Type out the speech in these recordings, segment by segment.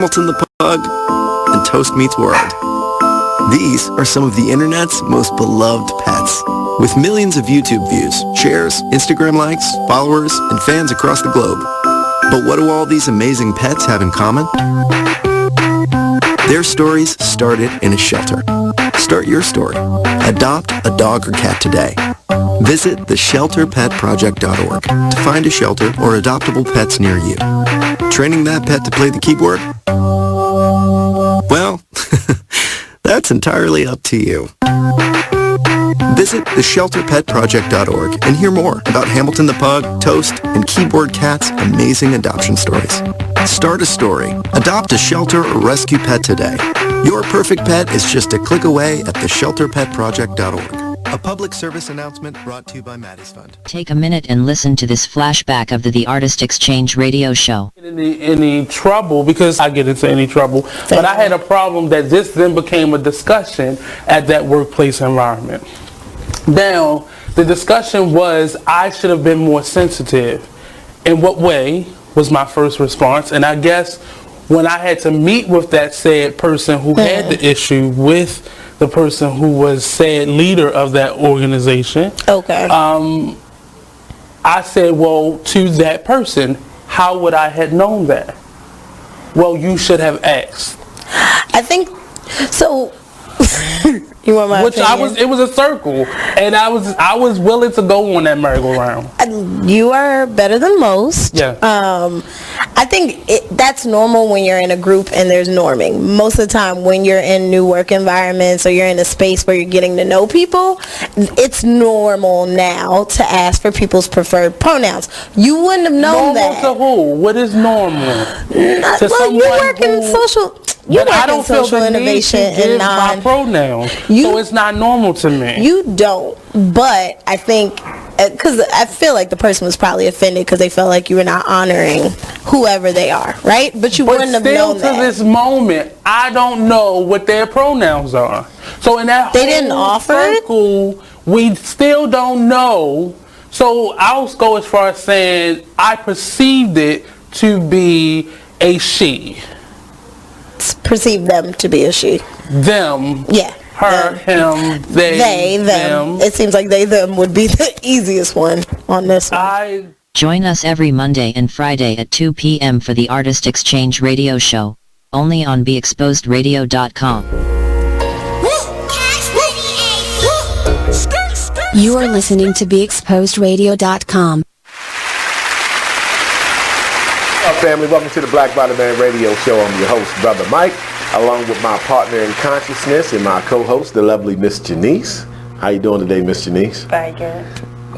Hamilton the Pug, and Toast Meets World. These are some of the internet's most beloved pets. With millions of YouTube views, shares, Instagram likes, followers, and fans across the globe. But what do all these amazing pets have in common? Their stories started in a shelter. Start your story. Adopt a dog or cat today. Visit theshelterpetproject.org to find a shelter or adoptable pets near you. Training that pet to play the keyboard? Well, that's entirely up to you. Visit theshelterpetproject.org and hear more about Hamilton the Pug, Toast, and Keyboard Cat's amazing adoption stories. Start a story, adopt a shelter or rescue pet today. Your perfect pet is just a click away at theshelterpetproject.org. A public service announcement brought to you by Maddie's Fund. Take a minute and listen to this flashback of the Artist Exchange radio show. Any trouble, because I get into any trouble, but I had a problem that this then became a discussion at that workplace environment. Now, the discussion was I should have been more sensitive. In what way was my first response? And I guess when I had to meet with that said person who had the issue with the person who was said leader of that organization, I said, well, to that person, how would I have known that? Well, you should have asked. I think so. You want my opinion? It was a circle, and I was willing to go on that merry-go-round. You are better than most. Yeah. I think that's normal when you're in a group and there's norming. Most of the time when you're in new work environments or you're in a space where you're getting to know people, it's normal now to ask for people's preferred pronouns. You wouldn't have known that. Normal to who? What is normal? Well, you work in social... You work in social innovation and my pronouns, so it's not normal to me. You don't, but I think, because I feel like the person was probably offended because they felt like you were not honoring whoever they are, right? But you wouldn't have known that. Still to this moment, I don't know what their pronouns are. So in that they didn't offer circle, we still don't know. So I'll go as far as saying I perceived it to be a she. Perceive them to be a she. Them. Yeah. Her, him, they, them. It seems like they, them would be the easiest one on this one. Join us every Monday and Friday at 2 p.m. for the Artist Exchange radio show, only on BeExposedRadio.com. You are listening to BeExposedRadio.com. What's up, family? Welcome to the Black Bottom Man Radio Show. I'm your host, Brother Mike, along with my partner in consciousness and my co-host, the lovely Miss Janice. How you doing today, Miss Janice? Very good.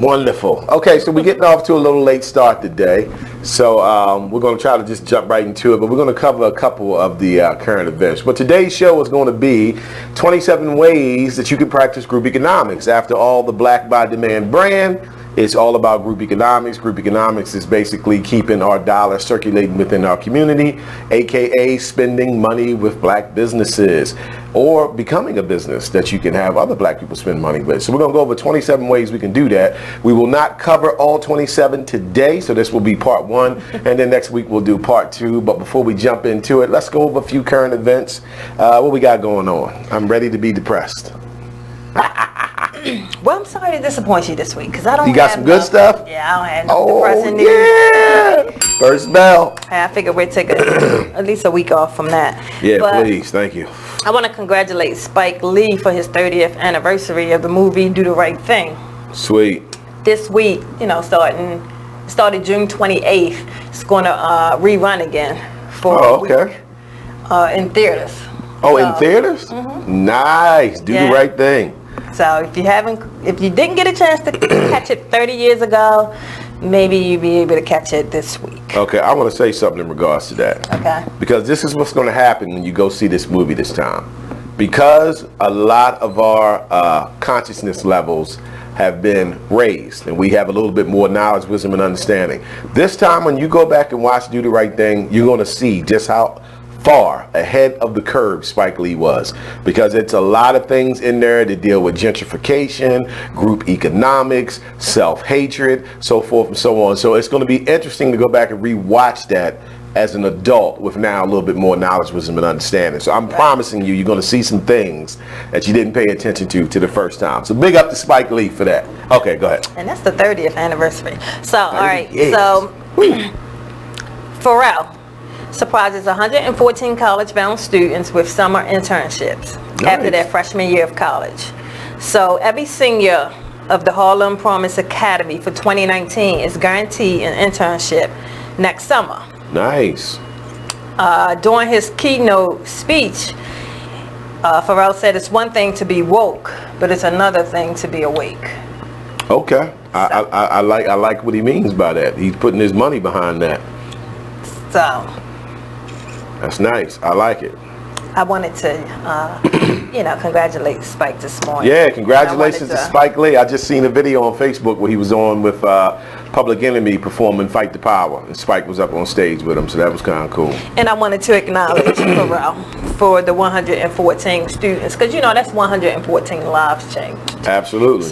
Wonderful. Okay, so we're getting off to a little late start today, so we're going to try to just jump right into it, but we're going to cover a couple of the current events. But today's show is going to be 27 ways that you can practice group economics. After all, the Black by Demand brand, it's all about group economics. Group economics is basically keeping our dollar circulating within our community, aka spending money with black businesses or becoming a business that you can have other black people spend money with. So we're going to go over 27 ways we can do that. We will not cover all 27 today, so this will be part 1, and then next week we'll do part 2. But before we jump into it, let's go over a few current events. What we got going on? I'm ready to be depressed. Well, I'm sorry to disappoint you this week because I don't. You got some good stuff? Yeah, I don't have no depressing news. Yeah! First bell. I figured we'd take at least a week off from that. Yeah, but please. Thank you. I want to congratulate Spike Lee for his 30th anniversary of the movie Do the Right Thing. Sweet. This week, started June 28th. It's going to rerun again for a week, in theaters. Oh, in theaters? Mm-hmm. Nice. Do the right thing. So if you didn't get a chance to catch it 30 years ago, maybe you'll be able to catch it this week. Okay, I want to say something in regards to that. Okay. Because this is what's going to happen when you go see this movie this time. Because a lot of our consciousness levels have been raised and we have a little bit more knowledge, wisdom, and understanding. This time when you go back and watch Do the Right Thing, you're going to see just how far ahead of the curve Spike Lee was, because it's a lot of things in there that deal with gentrification, group economics, self-hatred, so forth and so on. So it's going to be interesting to go back and rewatch that as an adult with now a little bit more knowledge, wisdom, and understanding. So I'm promising you're going to see some things that you didn't pay attention to the first time. So big up to Spike Lee for that. Okay, go ahead. And that's the 30th anniversary. So, all right. Yes. So, Pharrell surprises 114 college-bound students with summer internships after their freshman year of college. So, every senior of the Harlem Promise Academy for 2019 is guaranteed an internship next summer. Nice. During his keynote speech, Pharrell said it's one thing to be woke, but it's another thing to be awake. Okay. I like what he means by that. He's putting his money behind that. So that's nice. I like it. I wanted to, congratulate Spike this morning. Yeah, congratulations to Spike Lee. I just seen a video on Facebook where he was on with Public Enemy performing Fight the Power. And Spike was up on stage with him, so that was kind of cool. And I wanted to acknowledge Pharrell for the 114 students, because, that's 114 lives changed. Absolutely.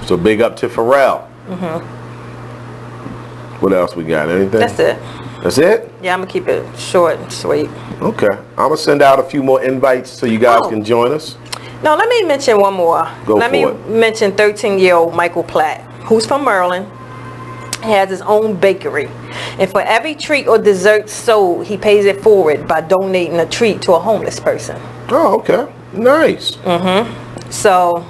So big up to Pharrell. What else we got? Anything? That's it. That's it? Yeah, I'm going to keep it short and sweet. Okay. I'm going to send out a few more invites so you guys can join us. No, let me mention one more. Let me mention 13-year-old Michael Platt, who's from Maryland. He has his own bakery. And for every treat or dessert sold, he pays it forward by donating a treat to a homeless person. Oh, okay. Nice. So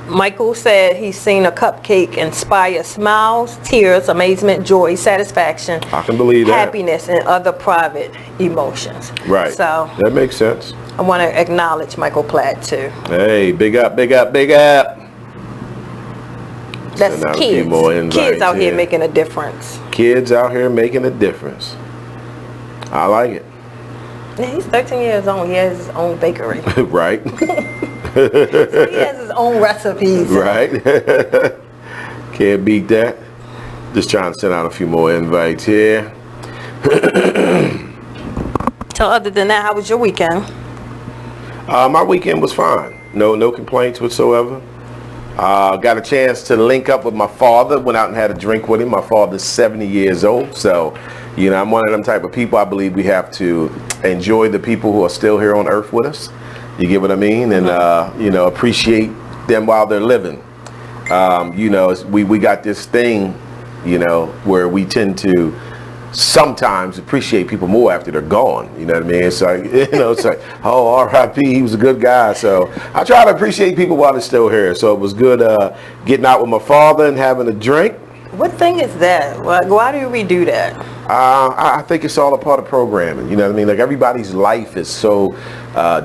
Michael said he's seen a cupcake inspire smiles, tears, amazement, joy, satisfaction, I can believe that. happiness, and other private emotions. Right. So that makes sense. I want to acknowledge Michael Platt too. Hey, big up, big up, big up. That's kids. Kids out here making a difference. Kids out here making a difference. I like it. Yeah, he's 13 years old. He has his own bakery. Right. So he has his own recipes. Right. Can't beat that. Just trying to send out a few more invites here. So other than that, how was your weekend? My weekend was fine. No complaints whatsoever. Got a chance to link up with my father. Went out and had a drink with him. My father's 70 years old. So, I'm one of them type of people. I believe we have to enjoy the people who are still here on earth with us. You get what I mean? And, appreciate them while they're living. We got this thing, where we tend to sometimes appreciate people more after they're gone. You know what I mean? It's like, it's like, oh, R.I.P. He was a good guy. So I try to appreciate people while they're still here. So it was good getting out with my father and having a drink. What thing is that? Why do we do that? I think it's all a part of programming. You know what I mean? Like everybody's life is so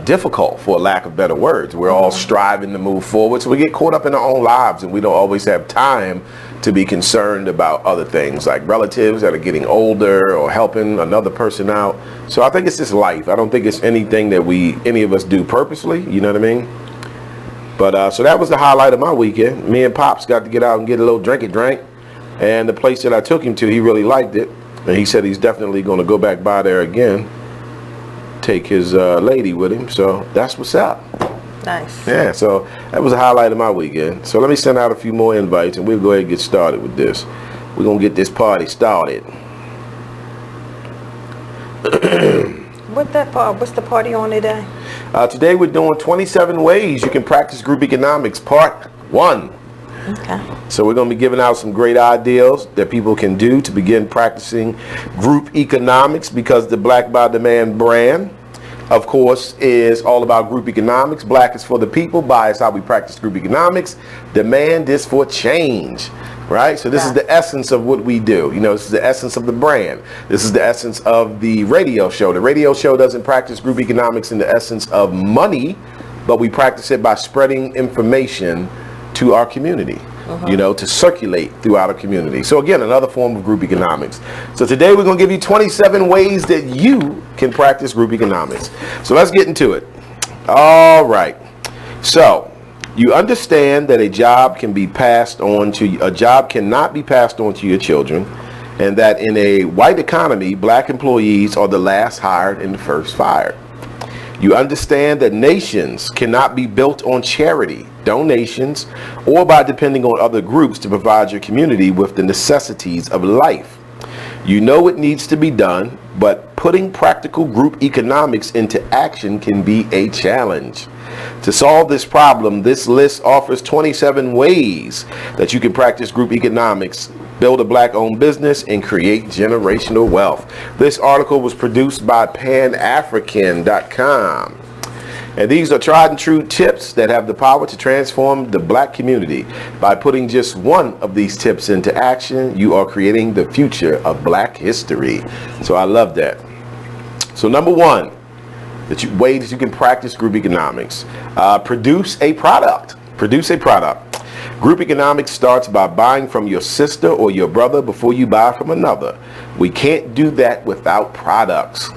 difficult, for lack of better words. We're all striving to move forward. So we get caught up in our own lives and we don't always have time to be concerned about other things like relatives that are getting older or helping another person out. So I think it's just life. I don't think it's anything that any of us do purposely. You know what I mean? But so that was the highlight of my weekend. Me and Pops got to get out and get a little drink. And the place that I took him to, he really liked it. And he said he's definitely going to go back by there again. Take his lady with him. So that's what's up. Nice. Yeah, so that was a highlight of my weekend. So let me send out a few more invites and we'll go ahead and get started with this. We're going to get this party started. What's the party on today? Today we're doing 27 ways you can practice group economics, part 1. Okay. So we're going to be giving out some great ideas that people can do to begin practicing group economics, because the Black by Demand brand, of course, is all about group economics. Black is for the people. Buy is how we practice group economics. Demand is for change, right? So this is the essence of what we do. This is the essence of the brand. This is the essence of the radio show. The radio show doesn't practice group economics in the essence of money, but we practice it by spreading information to our community, to circulate throughout our community. So again, another form of group economics. So today we're going to give you 27 ways that you can practice group economics. So let's get into it. All right. So you understand that a job cannot be passed on to your children, and that in a white economy, black employees are the last hired and the first fired. You understand that nations cannot be built on charity, donations, or by depending on other groups to provide your community with the necessities of life. You know it needs to be done, but putting practical group economics into action can be a challenge. To solve this problem, this list offers 27 ways that you can practice group economics, build a black-owned business, and create generational wealth. This article was produced by PanAfrican.com. And these are tried and true tips that have the power to transform the black community. By putting just one of these tips into action, you are creating the future of black history. So I love that. So number one, ways you can practice group economics. Produce a product. Produce a product. Group economics starts by buying from your sister or your brother before you buy from another. We can't do that without products.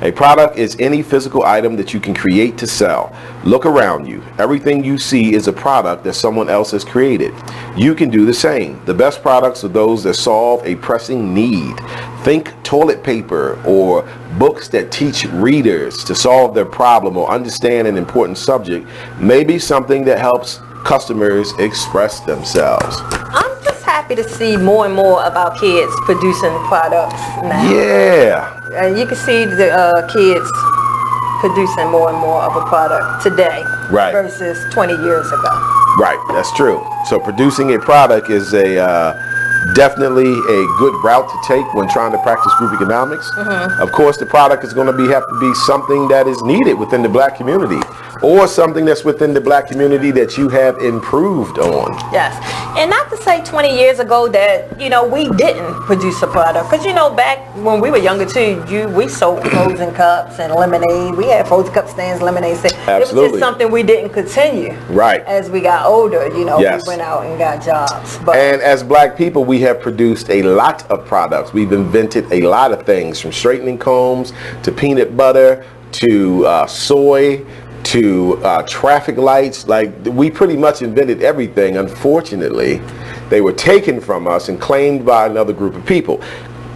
A product is any physical item that you can create to sell. Look around you. Everything you see is a product that someone else has created. You can do the same. The best products are those that solve a pressing need. Think toilet paper or books that teach readers to solve their problem or understand an important subject. Maybe something that helps customers express themselves. I'm just happy to see more and more of our kids producing products now. Yeah. You can see the kids producing more and more of a product today versus 20 years ago. Right, that's true. So producing a product is definitely a good route to take when trying to practice group economics. Of course, the product is going to have to be something that is needed within the black community, or something that's within the black community that you have improved on. Yes, and not to say 20 years ago that, we didn't produce a product, because, back when we were younger too, we sold frozen cups and lemonade. We had frozen cup stands, lemonade stands. Absolutely. It was just something we didn't continue. Right. As we got older, Yes. we went out and got jobs. And as black people, we have produced a lot of products. We've invented a lot of things, from straightening combs to peanut butter to soy to traffic lights. Like, we pretty much invented everything. Unfortunately, they were taken from us and claimed by another group of people.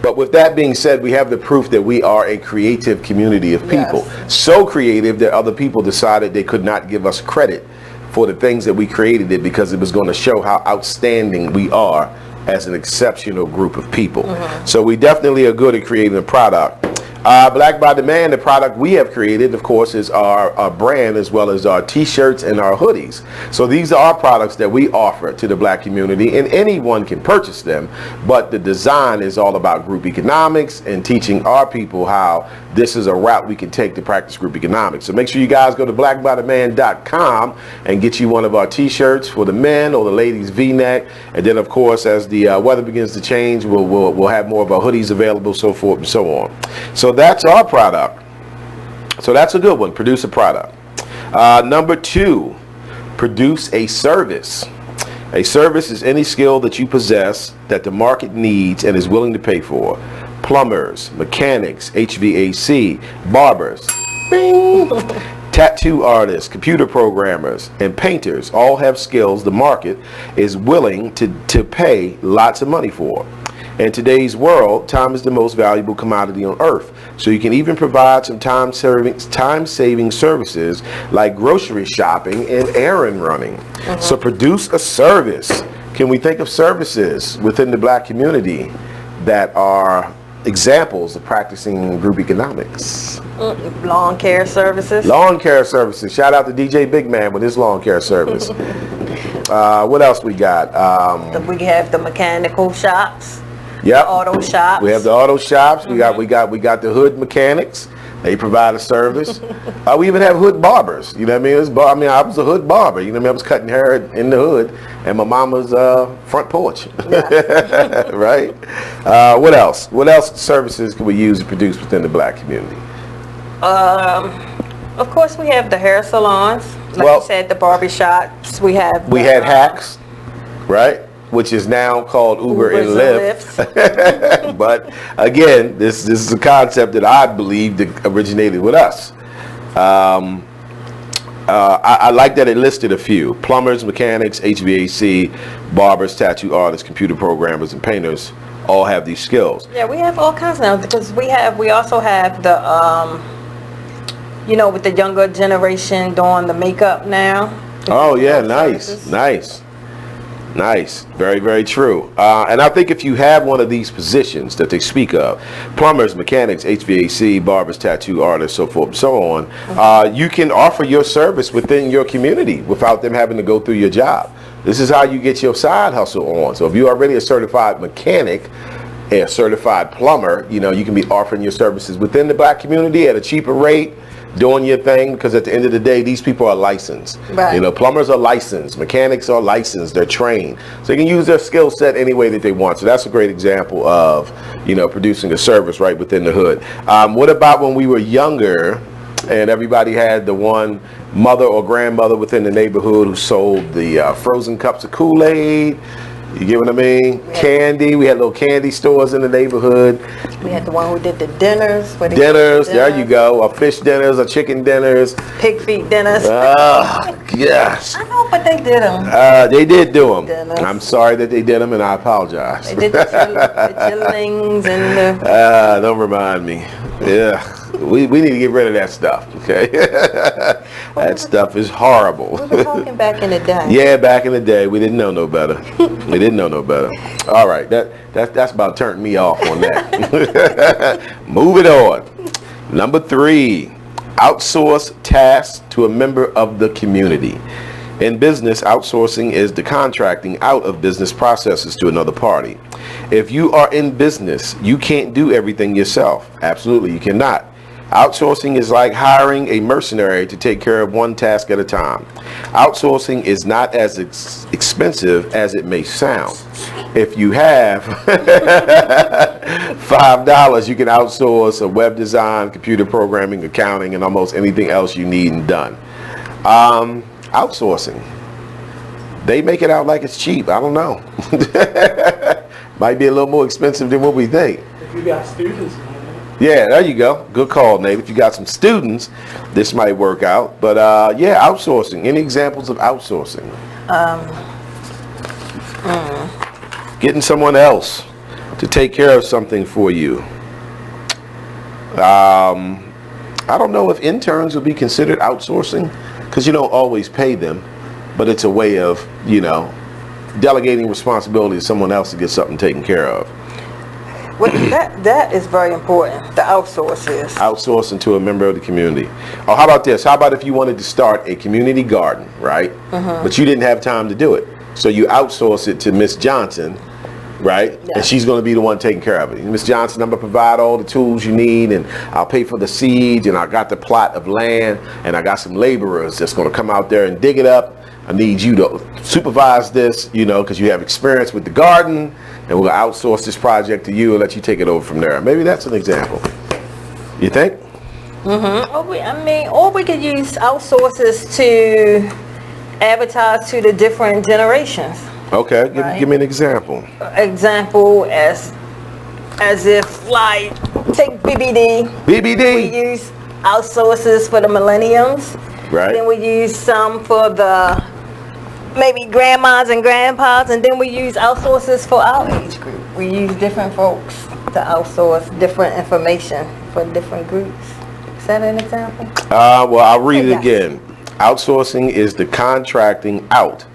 But with that being said, we have the proof that we are a creative community of people. Yes. So creative that other people decided they could not give us credit for the things that we created it, because it was going to show how outstanding we are as an exceptional group of people. So we definitely are good at creating a product. Black by Demand, the product we have created, of course, is our brand, as well as our t-shirts and our hoodies. So these are our products that we offer to the black community, and anyone can purchase them, but the design is all about group economics and teaching our people how this is a route we can take to practice group economics. So make sure you guys go to blackbydemand.com and get you one of our t-shirts for the men or the ladies V-neck. And then, of course, as the weather begins to change, we'll have more of our hoodies available, so forth and so on. So that's our product. So that's a good one. Produce a product. Number two, produce a service. A service is any skill that you possess that the market needs and is willing to pay for. Plumbers, mechanics, HVAC, barbers, bing, tattoo artists, computer programmers, and painters all have skills the market is willing to pay lots of money for. In today's world, time is the most valuable commodity on earth. So you can even provide some time-saving services like grocery shopping and errand running. So produce a service. Can we think of services within the black community that are examples of practicing group economics? Lawn care services. Lawn care services. Shout out to DJ Big Man with his lawn care service. What else we got? We have the mechanical shops. Yep. Auto shops. We have the auto shops. We got the hood mechanics. They provide a service. We even have hood barbers. You know what I mean? I was a hood barber. You know what I mean? I was cutting hair in the hood and my mama's front porch. Yeah. Right? What else? What else services can we use to produce within the black community? Of course, we have the hair salons. Like you said, the barber shops. We had Hacks, right? Which is now called Uber and Lyft. But again, this is a concept that I believe that originated with us. I like that it listed a few. Plumbers, mechanics, HVAC, barbers, tattoo artists, computer programmers, and painters all have these skills. Yeah, we have all kinds now, because we also have the, with the younger generation doing the makeup now. Oh yeah, nice. Nice. Very, very true. And I think if you have one of these positions that they speak of, plumbers, mechanics, HVAC, barbers, tattoo artists, so forth and so on, you can offer your service within your community without them having to go through your job. This is how you get your side hustle on. So if you're already a certified mechanic, a certified plumber, you know, you can be offering your services within the black community at a cheaper rate, doing your thing, because at the end of the day, these people are licensed. Right. You know, plumbers are licensed, mechanics are licensed, they're trained. So they can use their skill set any way that they want. So that's a great example of, you know, producing a service right within the hood. What about when we were younger and everybody had the one mother or grandmother within the neighborhood who sold the frozen cups of Kool-Aid? You get what I mean? Yeah. Candy. We had little candy stores in the neighborhood. We had the one who did the dinners. Dinners. There you go. Or fish dinners, or chicken dinners. Pig feet dinners. Oh, yes. I know, but they did them. They did do them. Dinners. I'm sorry that they did them, and I apologize. They did the chillings and the... Don't remind me. Yeah. We need to get rid of that stuff, okay? That stuff is horrible. We were talking back in the day. Yeah, back in the day, we didn't know no better. We didn't know no better. All right, that's about turning me off on that. Moving on. Number 3, outsource tasks to a member of the community. In business, outsourcing is the contracting out of business processes to another party. If you are in business, you can't do everything yourself. Absolutely, you cannot. Outsourcing is like hiring a mercenary to take care of one task at a time. Outsourcing is not as expensive as it may sound. If you have $5, you can outsource a web design, computer programming, accounting, and almost anything else you need and done. Outsourcing. They make it out like it's cheap. I don't know. Might be a little more expensive than what we think. If you got students. Yeah, there you go. Good call, Nate. If you got some students, this might work out. But yeah, outsourcing. Any examples of outsourcing? Getting someone else to take care of something for you. I don't know if interns would be considered outsourcing, because you don't always pay them, but it's a way of, you know, delegating responsibility to someone else to get something taken care of. Well, that is very important. The outsource is. Outsourcing to a member of the community. Or how about this? How about if you wanted to start a community garden, right? But you didn't have time to do it. So you outsource it to Miss Johnson, right? Yeah. And she's going to be the one taking care of it. Miss Johnson, I'm going to provide all the tools you need, and I'll pay for the seeds, and I got the plot of land, and I got some laborers that's going to come out there and dig it up. I need you to supervise this, you know, because you have experience with the garden, and we'll outsource this project to you and let you take it over from there. Maybe that's an example. You think? Or we could use outsources to advertise to the different generations. Okay, Right. give me an example. Example as if, like, take BBD. BBD. We use outsources for the millenniums. Right. Then we use some for the maybe grandmas and grandpas, and then we use outsources for our age group. We use different folks to outsource different information for different groups. Is that an example? Well, I'll read it again. Outsourcing is the contracting out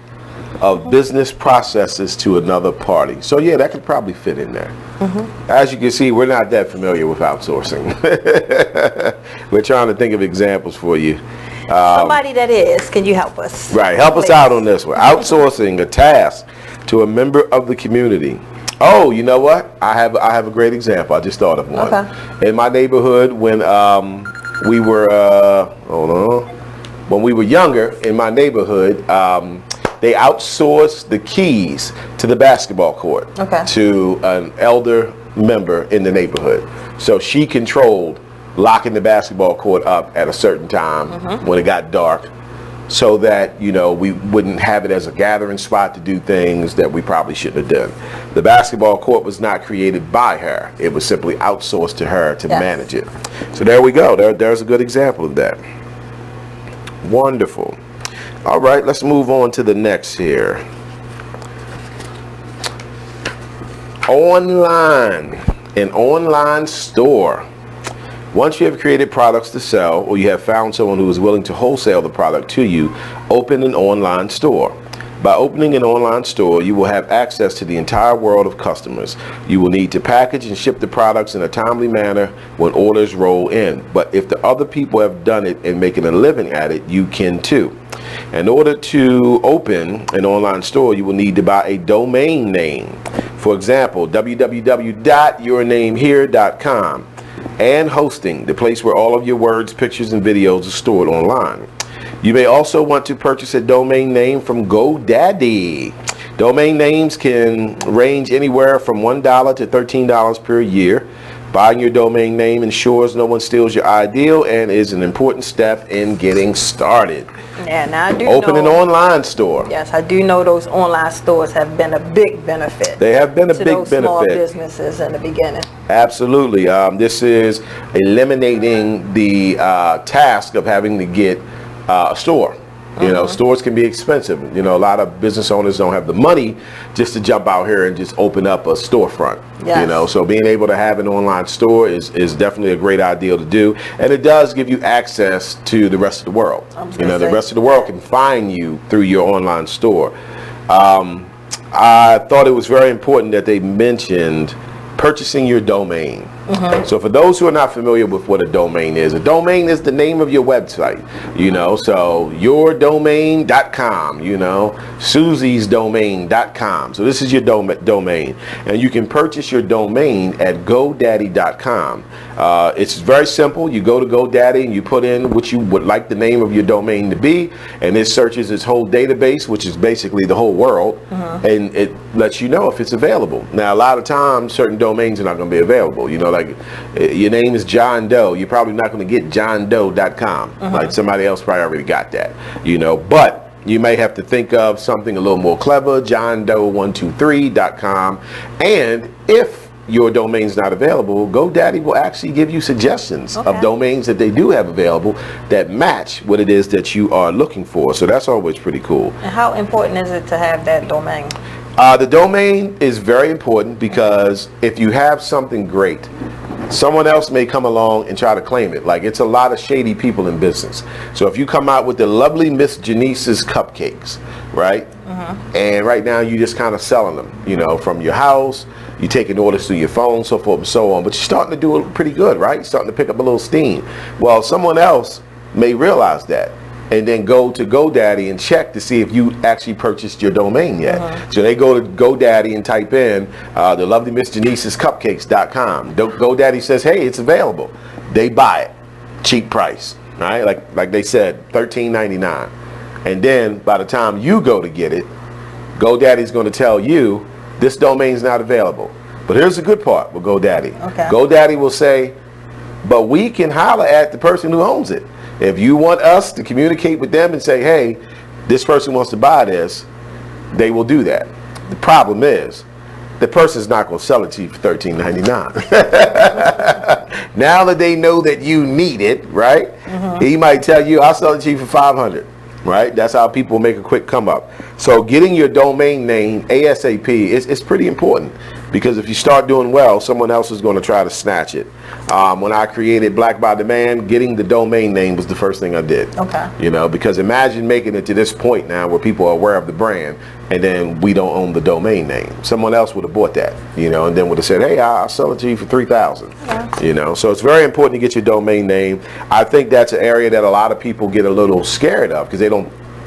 of business processes to another party. So yeah, that could probably fit in there. As you can see, we're not that familiar with outsourcing. We're trying to think of examples for you. Somebody that is, can you help us? Right, help us out on this one. Outsourcing a task to a member of the community. Oh, you know what? I have a great example. I just thought of one. Okay. In my neighborhood, when we were when we were younger, in my neighborhood, they outsourced the keys to the basketball court to an elder member in the neighborhood. So she controlled locking the basketball court up at a certain time when it got dark, so that, you know, we wouldn't have it as a gathering spot to do things that we probably shouldn't have done. The basketball court was not created by her. It was simply outsourced to her to manage it. So there we go. There's a good example of that. Wonderful. All right, let's move on to the next here. Online. An online store. Once you have created products to sell, or you have found someone who is willing to wholesale the product to you, open an online store. By opening an online store, you will have access to the entire world of customers. You will need to package and ship the products in a timely manner when orders roll in. But if the other people have done it and making a living at it, you can too. In order to open an online store, you will need to buy a domain name. For example, www.yournamehere.com, and hosting, the place where all of your words, pictures, and videos are stored online. You may also want to purchase a domain name from GoDaddy. Domain names can range anywhere from $1 to $13 per year. Buying your domain name ensures no one steals your ideal and is an important step in getting started. Yeah, now I do Open an know, online store. yes, I do know those online stores have been a big benefit. They have been a to big those small benefit. businesses in the beginning. Absolutely. This is eliminating the task of having to get a store. You know, stores can be expensive. You know, a lot of business owners don't have the money just to jump out here and just open up a storefront. Yes. You know, so being able to have an online store is definitely a great idea to do. And it does give you access to the rest of the world. You know, the rest of the world can find you through your online store. I thought it was very important that they mentioned purchasing your domain. So for those who are not familiar with what a domain is the name of your website, you know, so yourdomain.com, you know, susiesdomain.com. So this is your domain, and you can purchase your domain at GoDaddy.com. It's very simple. You go to GoDaddy and you put in what you would like the name of your domain to be, and it searches its whole database, which is basically the whole world, and it lets you know if it's available. Now, a lot of times certain domains are not going to be available. You know, like your name is John Doe, you're probably not going to get johndoe.com. Like somebody else probably already got that, you know, but you may have to think of something a little more clever, johndoe123.com. And if your domain's not available, GoDaddy will actually give you suggestions of domains that they do have available that match what it is that you are looking for. So that's always pretty cool. And how important is it to have that domain? The domain is very important because if you have something great, someone else may come along and try to claim it. Like, it's a lot of shady people in business. So if you come out with the lovely Miss Janice's cupcakes, right? And right now you just kind of selling them, you know, from your house, you're taking orders through your phone, so forth and so on. But you're starting to do it pretty good, right? You're starting to pick up a little steam. Well, someone else may realize that and then go to GoDaddy and check to see if you actually purchased your domain yet. So they go to GoDaddy and type in the lovely Miss Janice's cupcakes.com. GoDaddy says, hey, it's available. They buy it, cheap price, right? Like they said, $13.99. And then by the time you go to get it, GoDaddy's going to tell you this domain's not available. But here's the good part with GoDaddy. GoDaddy will say, but we can holler at the person who owns it. If you want us to communicate with them and say, hey, this person wants to buy this, they will do that. The problem is, the person's not going to sell it to you for $13.99. Now that they know that you need it, right? He might tell you, I'll sell it to you for $500. Right? That's how people make a quick come up. So getting your domain name ASAP is pretty important, because if you start doing well, someone else is going to try to snatch it. When I created Black by Demand, getting the domain name was the first thing I did. You know, because imagine making it to this point now where people are aware of the brand, and then we don't own the domain name. Someone else would have bought that, you know, and then would have said, hey, I'll sell it to you for $3,000. You know, so it's very important to get your domain name. I think that's an area that a lot of people get a little scared of, because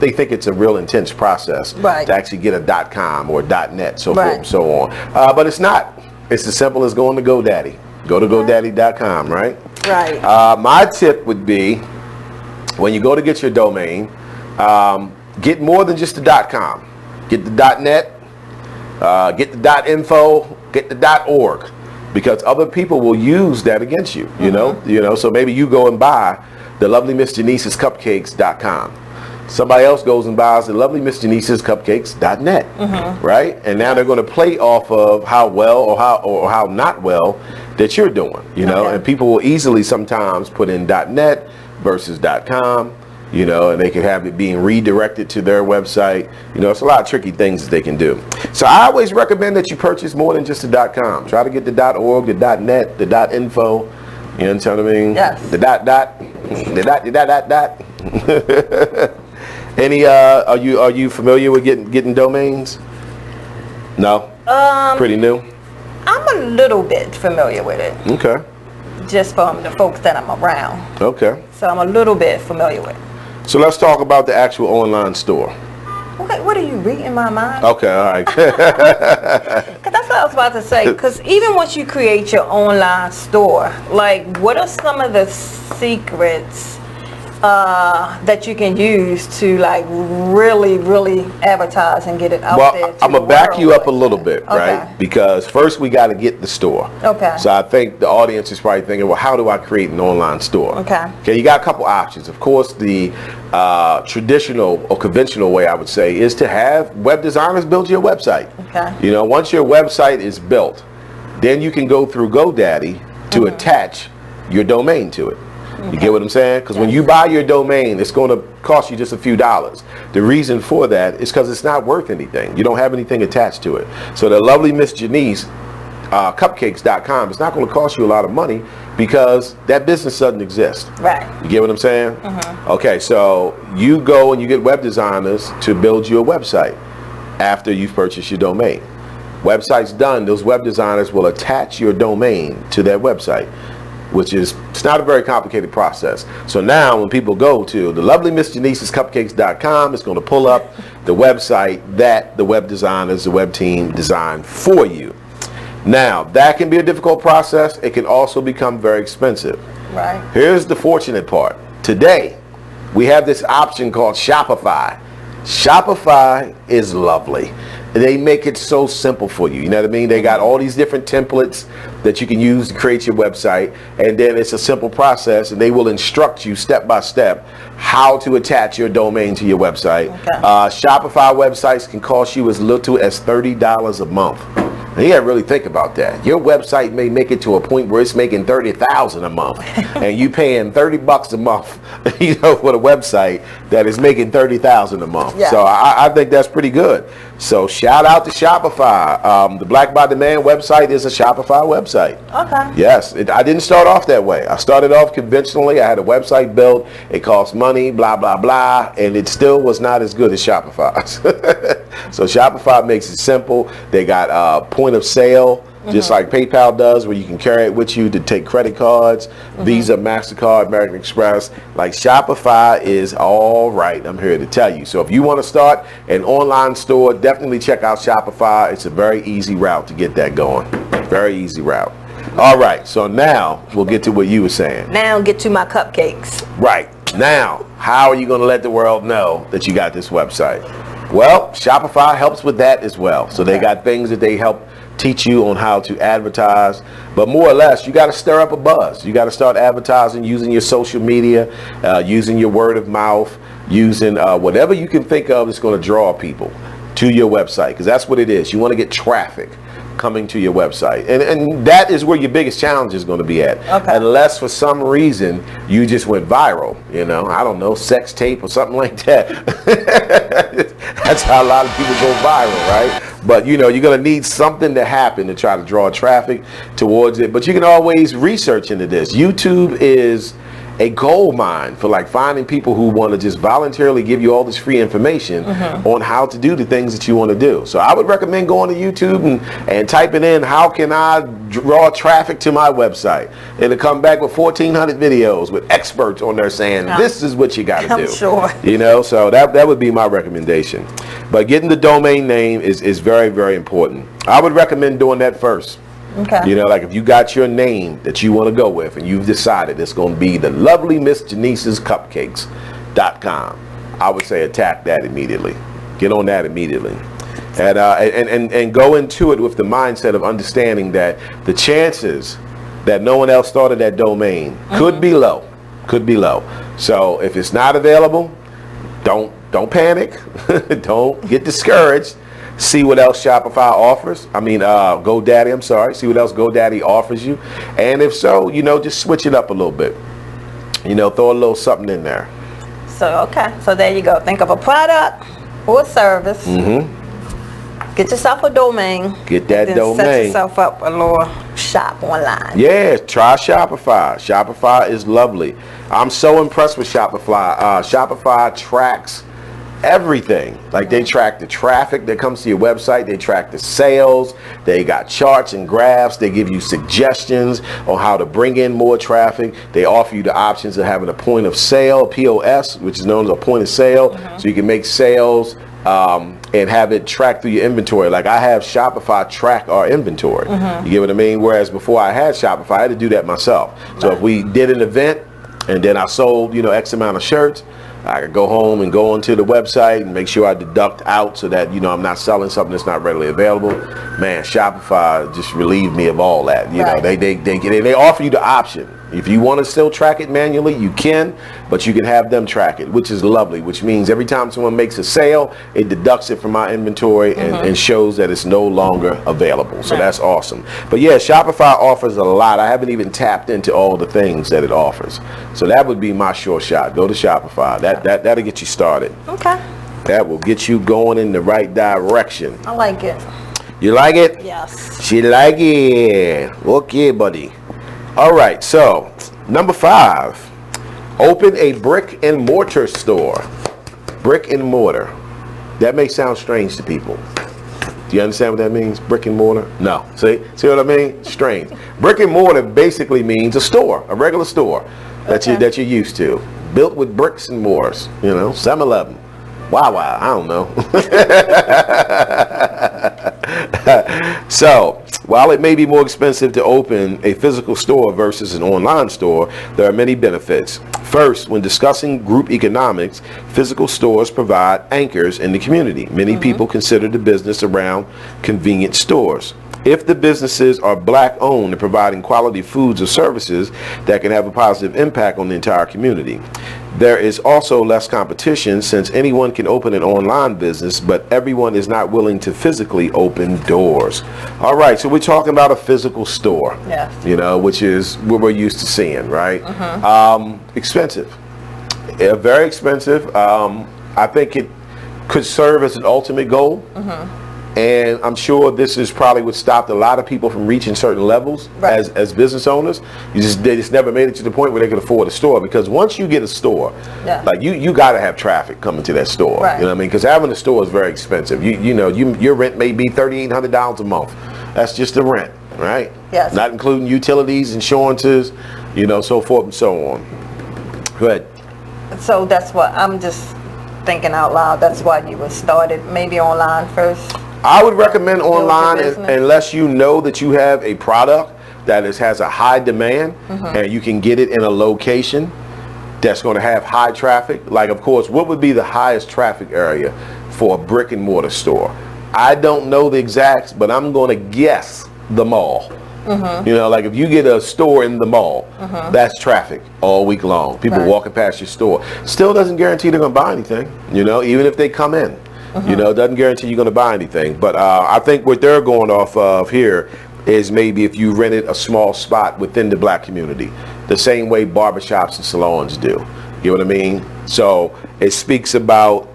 they think it's a real intense process to actually get a .com or .net, so forth and so on. But it's not. It's as simple as going to GoDaddy. Go to GoDaddy.com, right? My tip would be, when you go to get your domain, get more than just the .com. Get the .net, get the .info, get the .org, because other people will use that against you. You know. So maybe you go and buy the lovely Miss Janice's cupcakes.com. Somebody else goes and buys the lovely Miss Janice's cupcakes.net, right? And now they're going to play off of how well or how not well that you're doing, you know. And people will easily sometimes put in .net versus .com, you know, and they can have it being redirected to their website. You know, it's a lot of tricky things that they can do. So I always recommend that you purchase more than just the .com. Try to get the .org, the .net, the .info. You understand what I mean? The .dot. Any are you familiar with getting domains? No. Pretty new. I'm a little bit familiar with it, Okay. just from the folks that I'm around. Okay. So I'm a little bit familiar with it. So let's talk about the actual online store. Okay, what are you reading my mind? Okay, all right. Because that's what I was about to say. Because even once you create your online store, like, what are some of the secrets that you can use to, like, really advertise and get it out there? Well, I'm gonna back you up a little bit, right? Okay. Because first we got to get the store. Okay. So I think the audience is probably thinking, well, how do I create an online store? Okay. Okay, you got a couple options. Of course, the traditional or conventional way, I would say, is to have web designers build your website. Okay. You know, once your website is built, then you can go through GoDaddy to attach your domain to it. You get what I'm saying? Because when you buy your domain, it's going to cost you just a few dollars. The reason for that is because it's not worth anything. You don't have anything attached to it. So the lovely Miss Janice, cupcakes.com, it's not going to cost you a lot of money because that business doesn't exist. Right. You get what I'm saying? Okay, so you go and you get web designers to build you a website after you've purchased your domain. Website's done, those web designers will attach your domain to that website, which is, it's not a very complicated process. So now when people go to the lovely Miss Janice's cupcakes.com, it's going to pull up the website that the web designers, the web team designed for you. Now, that can be a difficult process. It can also become very expensive. Right. Here's the fortunate part. Today, we have this option called Shopify. Shopify is lovely. They make it so simple for you. You know what I mean? They got all these different templates that you can use to create your website, and then it's a simple process, and they will instruct you step by step how to attach your domain to your website. Okay. Shopify websites can cost you as little as $30 a month. Now, you gotta really think about that. Your website may make it to a point where it's making $30,000 a month, and you paying $30 a month, you know, for the website that is making $30,000 a month. Yeah. So I think that's pretty good. So shout out to Shopify. The Black by Demand website is a Shopify website. Okay. Yes, I didn't start off that way. I started off conventionally. I had a website built. It cost money, blah, blah, blah, and it still was not as good as Shopify's. So Shopify makes it simple. They got point of sale, just like PayPal does, where you can carry it with you to take credit cards, Visa, MasterCard, American Express. Like, Shopify is all right, I'm here to tell you. So if you want to start an online store, definitely check out Shopify. It's a very easy route to get that going. Very easy route. All right, so now we'll get to what you were saying. Now get to my cupcakes. Right. Now, how are you going to let the world know that you got this website? Well, Shopify helps with that as well. So they got things that they help teach you on how to advertise, but more or less you got to stir up a buzz. You got to start advertising using your social media, using your word of mouth, using whatever you can think of that's going to draw people to your website, because that's what it is. You want to get traffic coming to your website, and that is where your biggest challenge is going to be at. Okay. Unless for some reason you just went viral, you know, I don't know, sex tape or something like that. That's how a lot of people go viral, right? But you know, you're going to need something to happen to try to draw traffic towards it. But you can always research into this. YouTube is a gold mine for like finding people who want to just voluntarily give you all this free information on how to do the things that you want to do. So I would recommend going to YouTube and typing in, how can I draw traffic to my website? It'll come back with 1,400 videos with experts on there saying, this is what you got to do. I'm sure. You know, so that would be my recommendation. But getting the domain name is very, very important. I would recommend doing that first. Okay. You know, like if you got your name that you want to go with and you've decided it's going to be the lovely Miss Janice's cupcakes.com, I would say attack that immediately. Get on that immediately. And go into it with the mindset of understanding that the chances that no one else thought of that domain could be low. Could be low. So if it's not available, don't panic. Don't get discouraged. See what else Shopify offers. GoDaddy, I'm sorry. See what else GoDaddy offers you. And if so, you know, just switch it up a little bit. You know, throw a little something in there. So, okay. So there you go. Think of a product or a service. Get yourself a domain. Get that then domain. Set yourself up a little shop online. Yeah, try Shopify. Shopify is lovely. I'm so impressed with Shopify. Shopify tracks everything. Like they track the traffic that comes to your website, they track the sales, they got charts and graphs, they give you suggestions on how to bring in more traffic. They offer you the options of having a point of sale, POS, which is known as a point of sale, so you can make sales and have it tracked through your inventory. Like I have Shopify track our inventory. You get what I mean? Whereas before I had Shopify, I had to do that myself. So if we did an event and then I sold, X amount of shirts, I could go home and go onto the website and make sure I deduct out so that, I'm not selling something that's not readily available. Man, Shopify just relieved me of all that. You know, they offer you the option. If you want to still track it manually, you can, but you can have them track it, which is lovely, which means every time someone makes a sale, it deducts it from my inventory and shows that it's no longer available. So that's awesome. But yeah, Shopify offers a lot. I haven't even tapped into all the things that it offers. So that would be my sure shot. Go to Shopify. That'll get you started. Okay. That will get you going in the right direction. I like it. You like it? Yes. She like it. Okay, buddy. All right, so number 5, open a brick and mortar store. Brick and mortar. That may sound strange to people. Do you understand what that means? Brick and mortar? No. See what I mean? Strange. Brick and mortar basically means a store, a regular store that you're used to, built with bricks and mortars. 7-Eleven. Wow, I don't know. So, while it may be more expensive to open a physical store versus an online store, there are many benefits. First, when discussing group economics, physical stores provide anchors in the community. Many people consider the business around convenience stores. If the businesses are black-owned and providing quality foods or services that can have a positive impact on the entire community. There is also less competition since anyone can open an online business, but everyone is not willing to physically open doors. All right, so we're talking about a physical store, which is what we're used to seeing, right? Expensive, very expensive. I think it could serve as an ultimate goal. And I'm sure this is probably what stopped a lot of people from reaching certain levels as business owners. They just never made it to the point where they could afford a store, because once you get a store, like you got to have traffic coming to that store. You know what I mean? Because having a store is very expensive. Your rent may be $3,800 a month. That's just the rent, right? Yes. Not including utilities, insurances, so forth and so on. Go ahead. So that's what I'm just thinking out loud. That's why you would start it maybe online first. I would recommend online unless you know that you have a product that has a high demand and you can get it in a location that's going to have high traffic. Like, of course, what would be the highest traffic area for a brick and mortar store? I don't know the exacts, but I'm going to guess the mall. Like if you get a store in the mall, that's traffic all week long. People walking past your store. Still doesn't guarantee they're going to buy anything, even if they come in. It doesn't guarantee you're going to buy anything. But I think what they're going off of here is maybe if you rented a small spot within the black community, the same way barbershops and salons do. You know what I mean? So it speaks about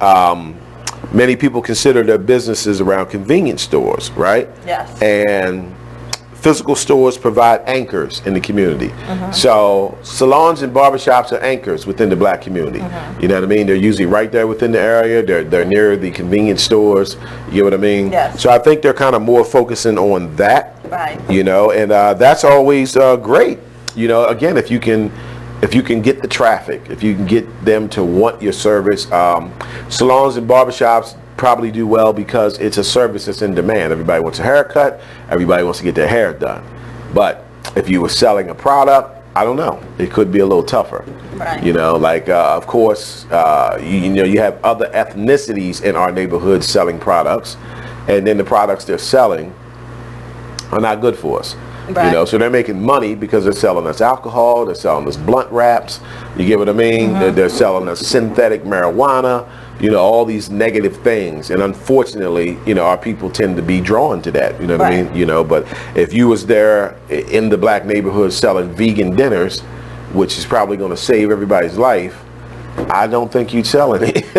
many people consider their businesses around convenience stores, right? Yes. And physical stores provide anchors in the community. So salons and barbershops are anchors within the black community. You know what I mean? They're usually right there within the area. They're near the convenience stores. You know what I mean? Yes. So I think they're kind of more focusing on that. Right. And that's always great. Again, if you can get the traffic, if you can get them to want your service, salons and barbershops probably do well because it's a service that's in demand. Everybody wants a haircut. Everybody wants to get their hair done. But if you were selling a product, I don't know. It could be a little tougher. Right. Of course, you have other ethnicities in our neighborhood selling products, and then the products they're selling are not good for us. Right. So they're making money because they're selling us alcohol, they're selling us blunt wraps, you get what I mean? They're selling us synthetic marijuana, all these negative things. And unfortunately, our people tend to be drawn to that, you know what I mean? But if you was there in the black neighborhood selling vegan dinners, which is probably going to save everybody's life, I don't think you'd sell any. If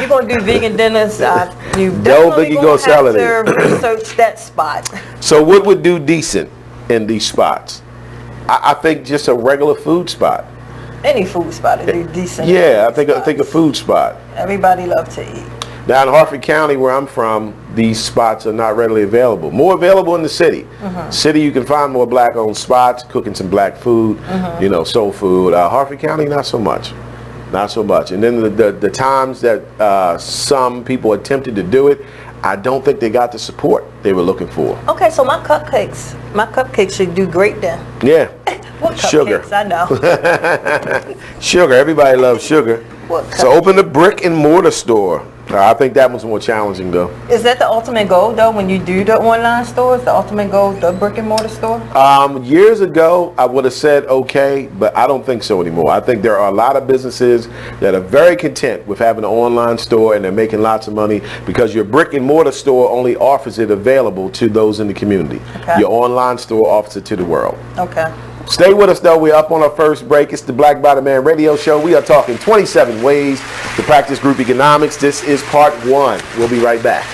you're going to do vegan dinners, you don't think you're going to sell any. Research that spot. So what would do decent in these spots? I think just a regular food spot. any food spot to do decent. Yeah, I think a food spot. Everybody loves to eat. Now in Harford County, where I'm from, these spots are not readily available. More available in the city. City, you can find more black-owned spots, cooking some black food, soul food. Harford County, not so much. Not so much. And then the times that some people attempted to do it, I don't think they got the support they were looking for. Okay, so my cupcakes should do great then. Yeah. What cupcakes? Sugar. I know. Sugar. Everybody loves sugar. So open the brick and mortar store. I think that one's more challenging though. Is that the ultimate goal though when you do the online stores? The ultimate goal, the brick and mortar store? Years ago, I would have said okay, but I don't think so anymore. I think there are a lot of businesses that are very content with having an online store and they're making lots of money because your brick and mortar store only offers it available to those in the community. Okay. Your online store offers it to the world. Okay. Stay with us though. We're up on our first break. It's the Black Bottom Man Radio Show. We are talking 27 ways to practice group economics. This is part 1. We'll be right back.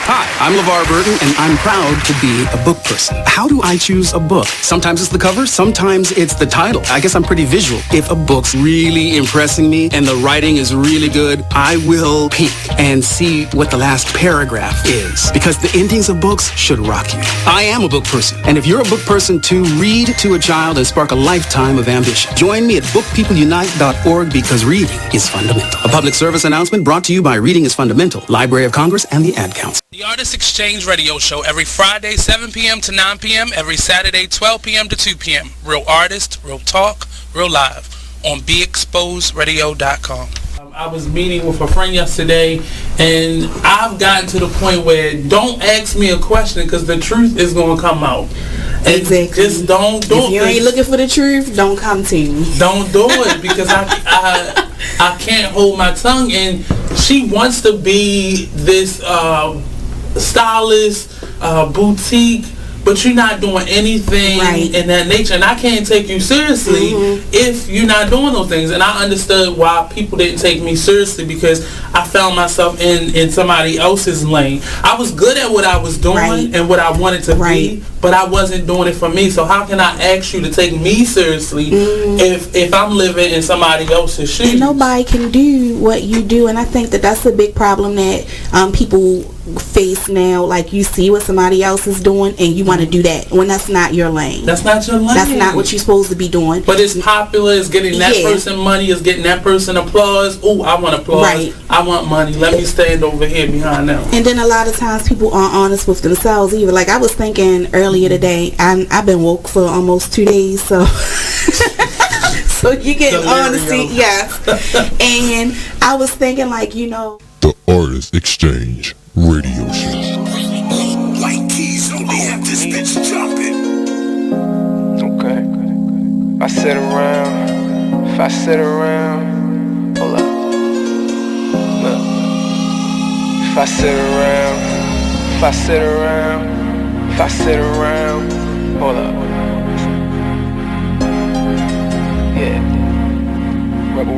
Hi, I'm LeVar Burton, and I'm proud to be a book person. How do I choose a book? Sometimes it's the cover, sometimes it's the title. I guess I'm pretty visual. If a book's really impressing me and the writing is really good, I will peek and see what the last paragraph is. Because the endings of books should rock you. I am a book person, and if you're a book person too, read to a child and spark a lifetime of ambition. Join me at bookpeopleunite.org because reading is fundamental. A public service announcement brought to you by Reading is Fundamental, Library of Congress, and the Ad Council. The Artist Exchange Radio Show every Friday 7 p.m. to 9 p.m. every Saturday 12 p.m. to 2 p.m. Real artists, real talk, real live on BeExposedRadio.com. I was meeting with a friend yesterday and I've gotten to the point where don't ask me a question because the truth is going to come out. And exactly. Just don't do it. If you ain't looking for the truth, don't come to me. Don't do it because I can't hold my tongue. And she wants to be this stylist, boutique, but you're not doing anything in that nature. And I can't take you seriously if you're not doing those things. And I understood why people didn't take me seriously because I found myself in somebody else's lane. I was good at what I was doing and what I wanted to be, but I wasn't doing it for me. So how can I ask you to take me seriously if I'm living in somebody else's shoes? And nobody can do what you do. And I think that that's a big problem that people face now. Like you see what somebody else is doing and you want to do that when that's not your lane. That's not your lane. That's not what you're supposed to be doing. But it's popular. It's getting that person money. It's getting that person applause. Oh, I want applause. I want money. Let me stand over here behind them. And then a lot of times people aren't honest with themselves either. Like I was thinking earlier today, I've been woke for almost 2 days, so so you get honesty, yes. And I was thinking like, the Artist Exchange Radio Show. Like keys, only have this bitch jumping. Okay. If I sit around, hold up. Look. If I sit around, hold up. Yeah. Rebel.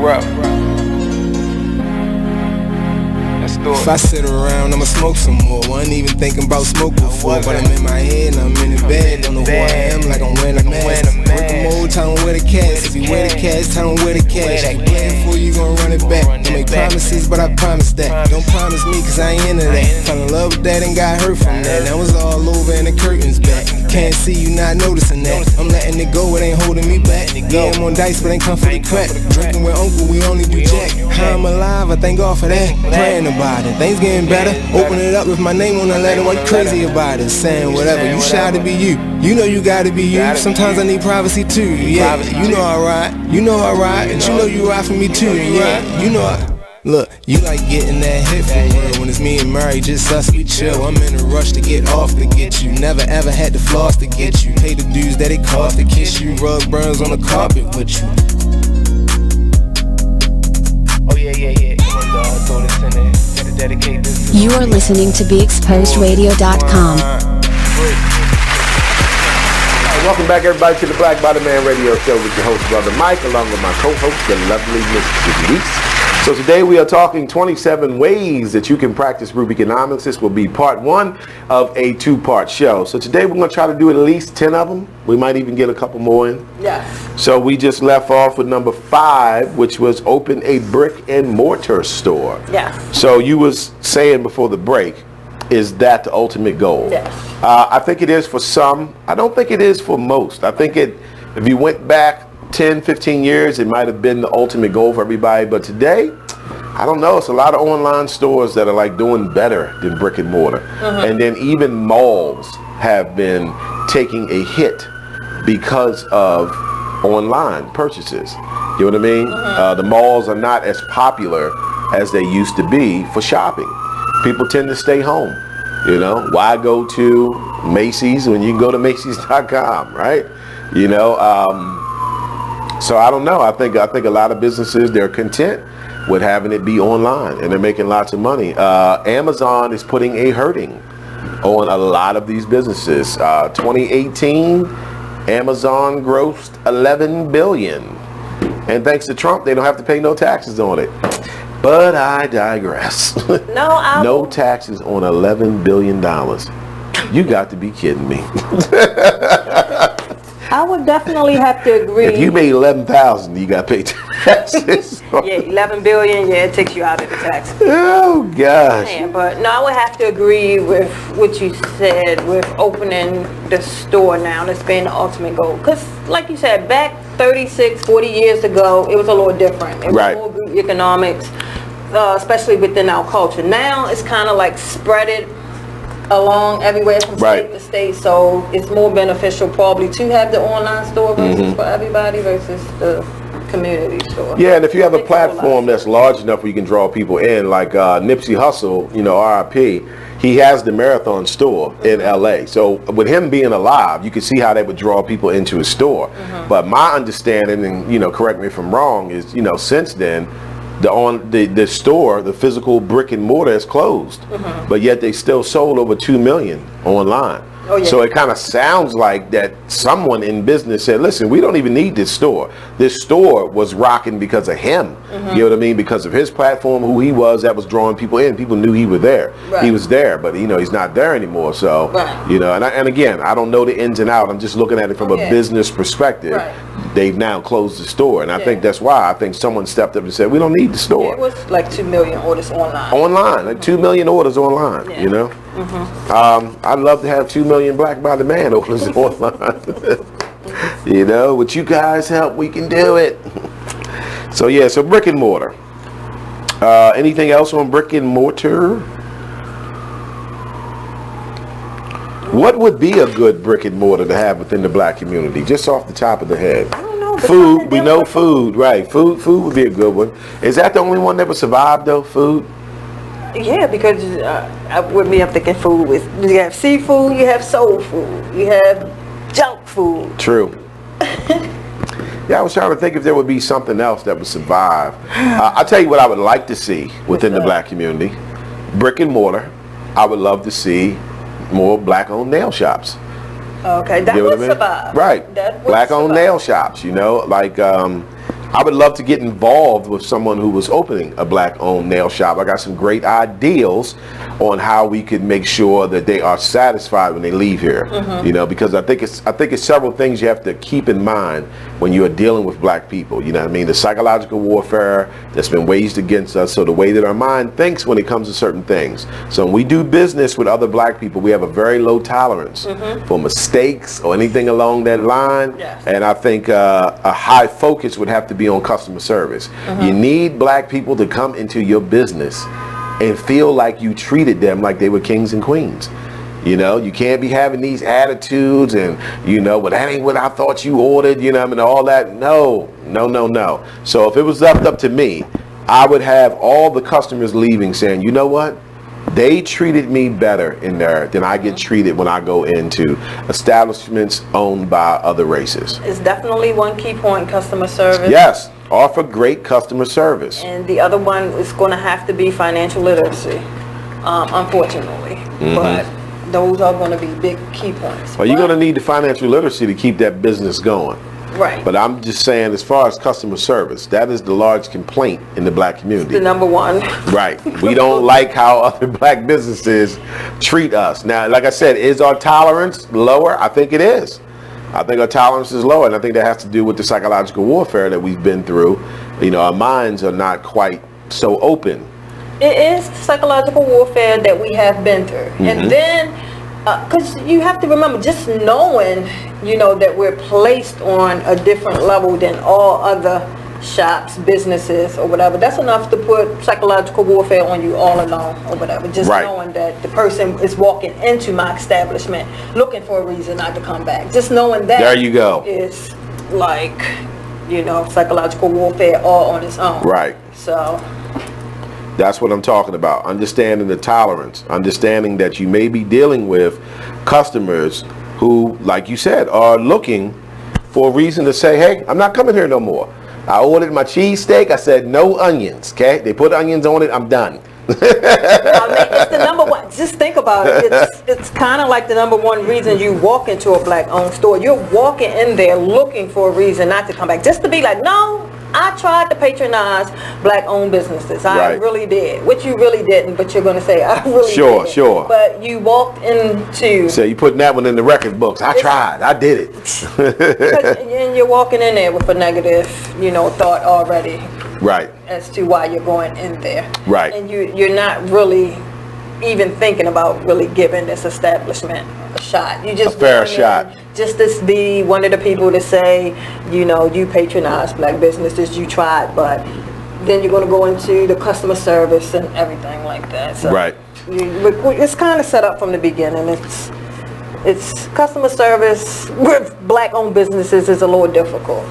If I sit around, I'ma smoke some more. Wasn't even thinking about smoke before, but I'm in my head and I'm in the bed. Don't know who I am, like I'm wearing a mask. Working mode, tell them where the cash. If you wear the cash, tell them where the cash. You playing for you, gon' run it back. Don't make promises, but I promise that. Don't promise me, cause I ain't into that. Fell in love with that and got hurt from that. That was all over and the curtains back. Can't see you not noticing that. I'm letting it go, it ain't holding me back. Yeah, I'm on dice, but ain't come for the crack. Drinking with uncle, we only do jack. How I'm alive, I thank God for that. Praying about it, things getting better. Open it up with my name on the letter. What you crazy about it? Saying whatever, you shy to be you. You know you gotta be you. Sometimes I need privacy too. Yeah, you know I ride. You know I ride, and you know you ride for me too. Yeah, you know I. Look, you like getting that hit for real. When it's me and Murray, just us, we chill. I'm in a rush to get off to get you. Never ever had to floss to get you. Pay the dues that it cost to kiss you. Rug burns on the carpet with you. Oh yeah. Come on, dog, throw this in there. Gotta dedicate this. You are listening to BeExposedRadio.com. Welcome back, everybody, to the Black Bottom Man Radio Show with your host, Brother Mike, along with my co-host, the lovely Miss Denise. So today we are talking 27 ways that you can practice Rubiconomics. This will be part 1 of a 2-part show. So today we're going to try to do at least 10 of them. We might even get a couple more in. Yes. So we just left off with number 5, which was open a brick and mortar store. Yes. So you was saying before the break, is that the ultimate goal? Yes. I think it is for some. I don't think it is for most. I think if you went back 10, 15 years, it might have been the ultimate goal for everybody. But today, I don't know. It's a lot of online stores that are like doing better than brick and mortar. And then even malls have been taking a hit because of online purchases. You know what I mean? The malls are not as popular as they used to be for shopping. People tend to stay home. You know, why go to Macy's when you can go to Macy's.com, right? You know, so I don't know. I think a lot of businesses, they're content with having it be online, and they're making lots of money. Amazon is putting a hurting on a lot of these businesses. 2018, Amazon grossed $11 billion, and thanks to Trump, they don't have to pay no taxes on it. But I digress. No taxes on $11 billion. You got to be kidding me. I would definitely have to agree. If you made $11,000, you got to pay taxes. Yeah, $11 billion, yeah, it takes you out of the tax. Oh, gosh. Man, but no, I would have to agree with what you said with opening the store now. That's been the ultimate goal. Because, like you said, back 36, 40 years ago, it was a little different. It was more group economics, especially within our culture. Now, it's kind of like spread it along everywhere from state to state, so it's more beneficial probably to have the online store versus for everybody versus the community store. Yeah, and if you have a platform that's large enough where you can draw people in, like Nipsey Hussle, you know, RIP, he has the Marathon store in LA. So with him being alive, you can see how that would draw people into his store. But my understanding, and you know, correct me if I'm wrong, is, you know, since then, the store, the physical brick and mortar is closed, but yet they still sold over 2 million online. Oh, yeah. So it kind of sounds like that someone in business said, listen, we don't even need this store. This store was rocking because of him. You know what I mean? Because of his platform, who he was, that was drawing people in. People knew he was there. He was there, but you know, he's not there anymore. So, you know, and again, I don't know the ins and outs. I'm just looking at it from a business perspective. They've now closed the store, and I think that's why I think someone stepped up and said, we don't need the store. Yeah, it was like 2 million orders online. Online, like 2 million orders online, you know? I'd love to have 2 million Black by the Man orders online. You know, with you guys help, we can do it. So yeah, so brick and mortar. Anything else on brick and mortar? What would be a good brick and mortar to have within the black community, just off the top of the head? I don't know. Food, we know food, right? Food would be a good one. Is that the only one that would survive though, food? Yeah, because with me, I'm thinking food with, you have seafood, you have soul food, you have junk food. True. Yeah, I was trying to think if there would be something else that would survive. I'll tell you what I would like to see within the black community. Brick and mortar. I would love to see more black-owned nail shops. Okay, that would survive. Right. Black-owned nail shops, you know, like I would love to get involved with someone who was opening a black-owned nail shop. I got some great ideals on how we could make sure that they are satisfied when they leave here. You know, because I think it's several things you have to keep in mind when you are dealing with black people. You know what I mean? The psychological warfare that's been waged against us. So the way that our mind thinks when it comes to certain things. So when we do business with other black people, we have a very low tolerance for mistakes or anything along that line. And I think a high focus would have to be on customer service. You need black people to come into your business and feel like you treated them like they were kings and queens. You know, you can't be having these attitudes and, you know, but that ain't what I thought you ordered, you know, I mean, all that. No. So if it was left up to me, I would have all the customers leaving saying, you know what? They treated me better in there than I get treated when I go into establishments owned by other races. It's definitely one key point, customer service. Yes, offer great customer service. And the other one is going to have to be financial literacy, unfortunately. But Those are going to be big key points. Well, you're going to need the financial literacy to keep that business going. Right. But I'm just saying, as far as customer service, that is the large complaint in the black community. The number one. Right. We don't like how other black businesses treat us. Now, like I said, is our tolerance lower? I think it is. I think our tolerance is lower, and I think that has to do with the psychological warfare that we've been through. You know, our minds are not quite so open. It is psychological warfare that we have been through. Mm-hmm. And then, because you have to remember, just knowing, you know, that we're placed on a different level than all other shops, businesses, or whatever, that's enough to put psychological warfare on you all along, or whatever. Just knowing that the person is walking into my establishment looking for a reason not to come back. Just knowing that. There you go. Is like, you know, psychological warfare all on its own. Right. So. That's what I'm talking about. Understanding the tolerance. Understanding that you may be dealing with customers who, like you said, are looking for a reason to say, hey, I'm not coming here no more. I ordered my cheesesteak. I said no onions. Okay? They put onions on it. I'm done. I mean, it's the number one. Just think about it. It's kind of like the number one reason you walk into a black-owned store. You're walking in there looking for a reason not to come back. Just to be like, no, I tried to patronize black-owned businesses. I really did. Which you really didn't, but you're going to say, I really didn't. Sure. But you walked into... So you're putting that one in the record books. I tried. I did it. And you're walking in there with a negative, you know, thought already. Right. As to why you're going in there. Right. And you're not really even thinking about really giving this establishment a shot. You just a fair shot. Just to be one of the people to say, you know, you patronize black businesses, you tried, but then you're going to go into the customer service and everything like that. So right. It's kind of set up from the beginning. It's customer service with black-owned businesses is a little difficult.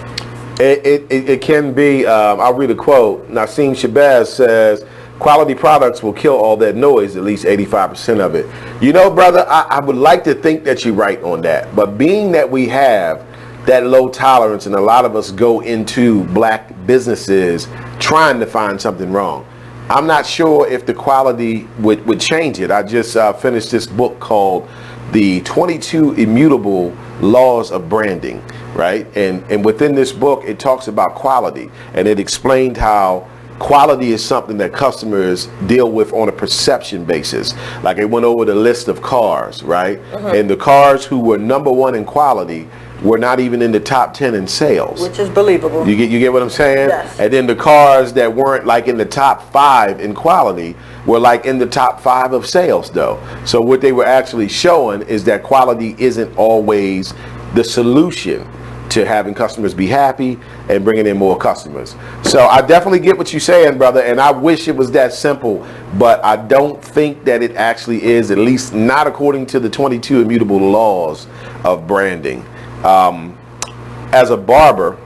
It can be. I'll read a quote. Nassim Shabazz says, quality products will kill all that noise, at least 85% of it. You know, brother, I would like to think that you're right on that. But being that we have that low tolerance and a lot of us go into black businesses trying to find something wrong, I'm not sure if the quality would change it. I just finished this book called The 22 Immutable Laws of Branding, right? And within this book, it talks about quality, and it explained how quality is something that customers deal with on a perception basis. Like it went over the list of cars, right? And the cars who were number one in quality were not even in the top 10 in sales. Which is believable. You get what I'm saying? Yes. And then the cars that weren't like in the top 5 in quality were like in the top 5 of sales though. So what they were actually showing is that quality isn't always the solution to having customers be happy and bringing in more customers. So I definitely get what you're saying, brother, and I wish it was that simple, but I don't think that it actually is, at least not according to the 22 immutable laws of branding. As a barber,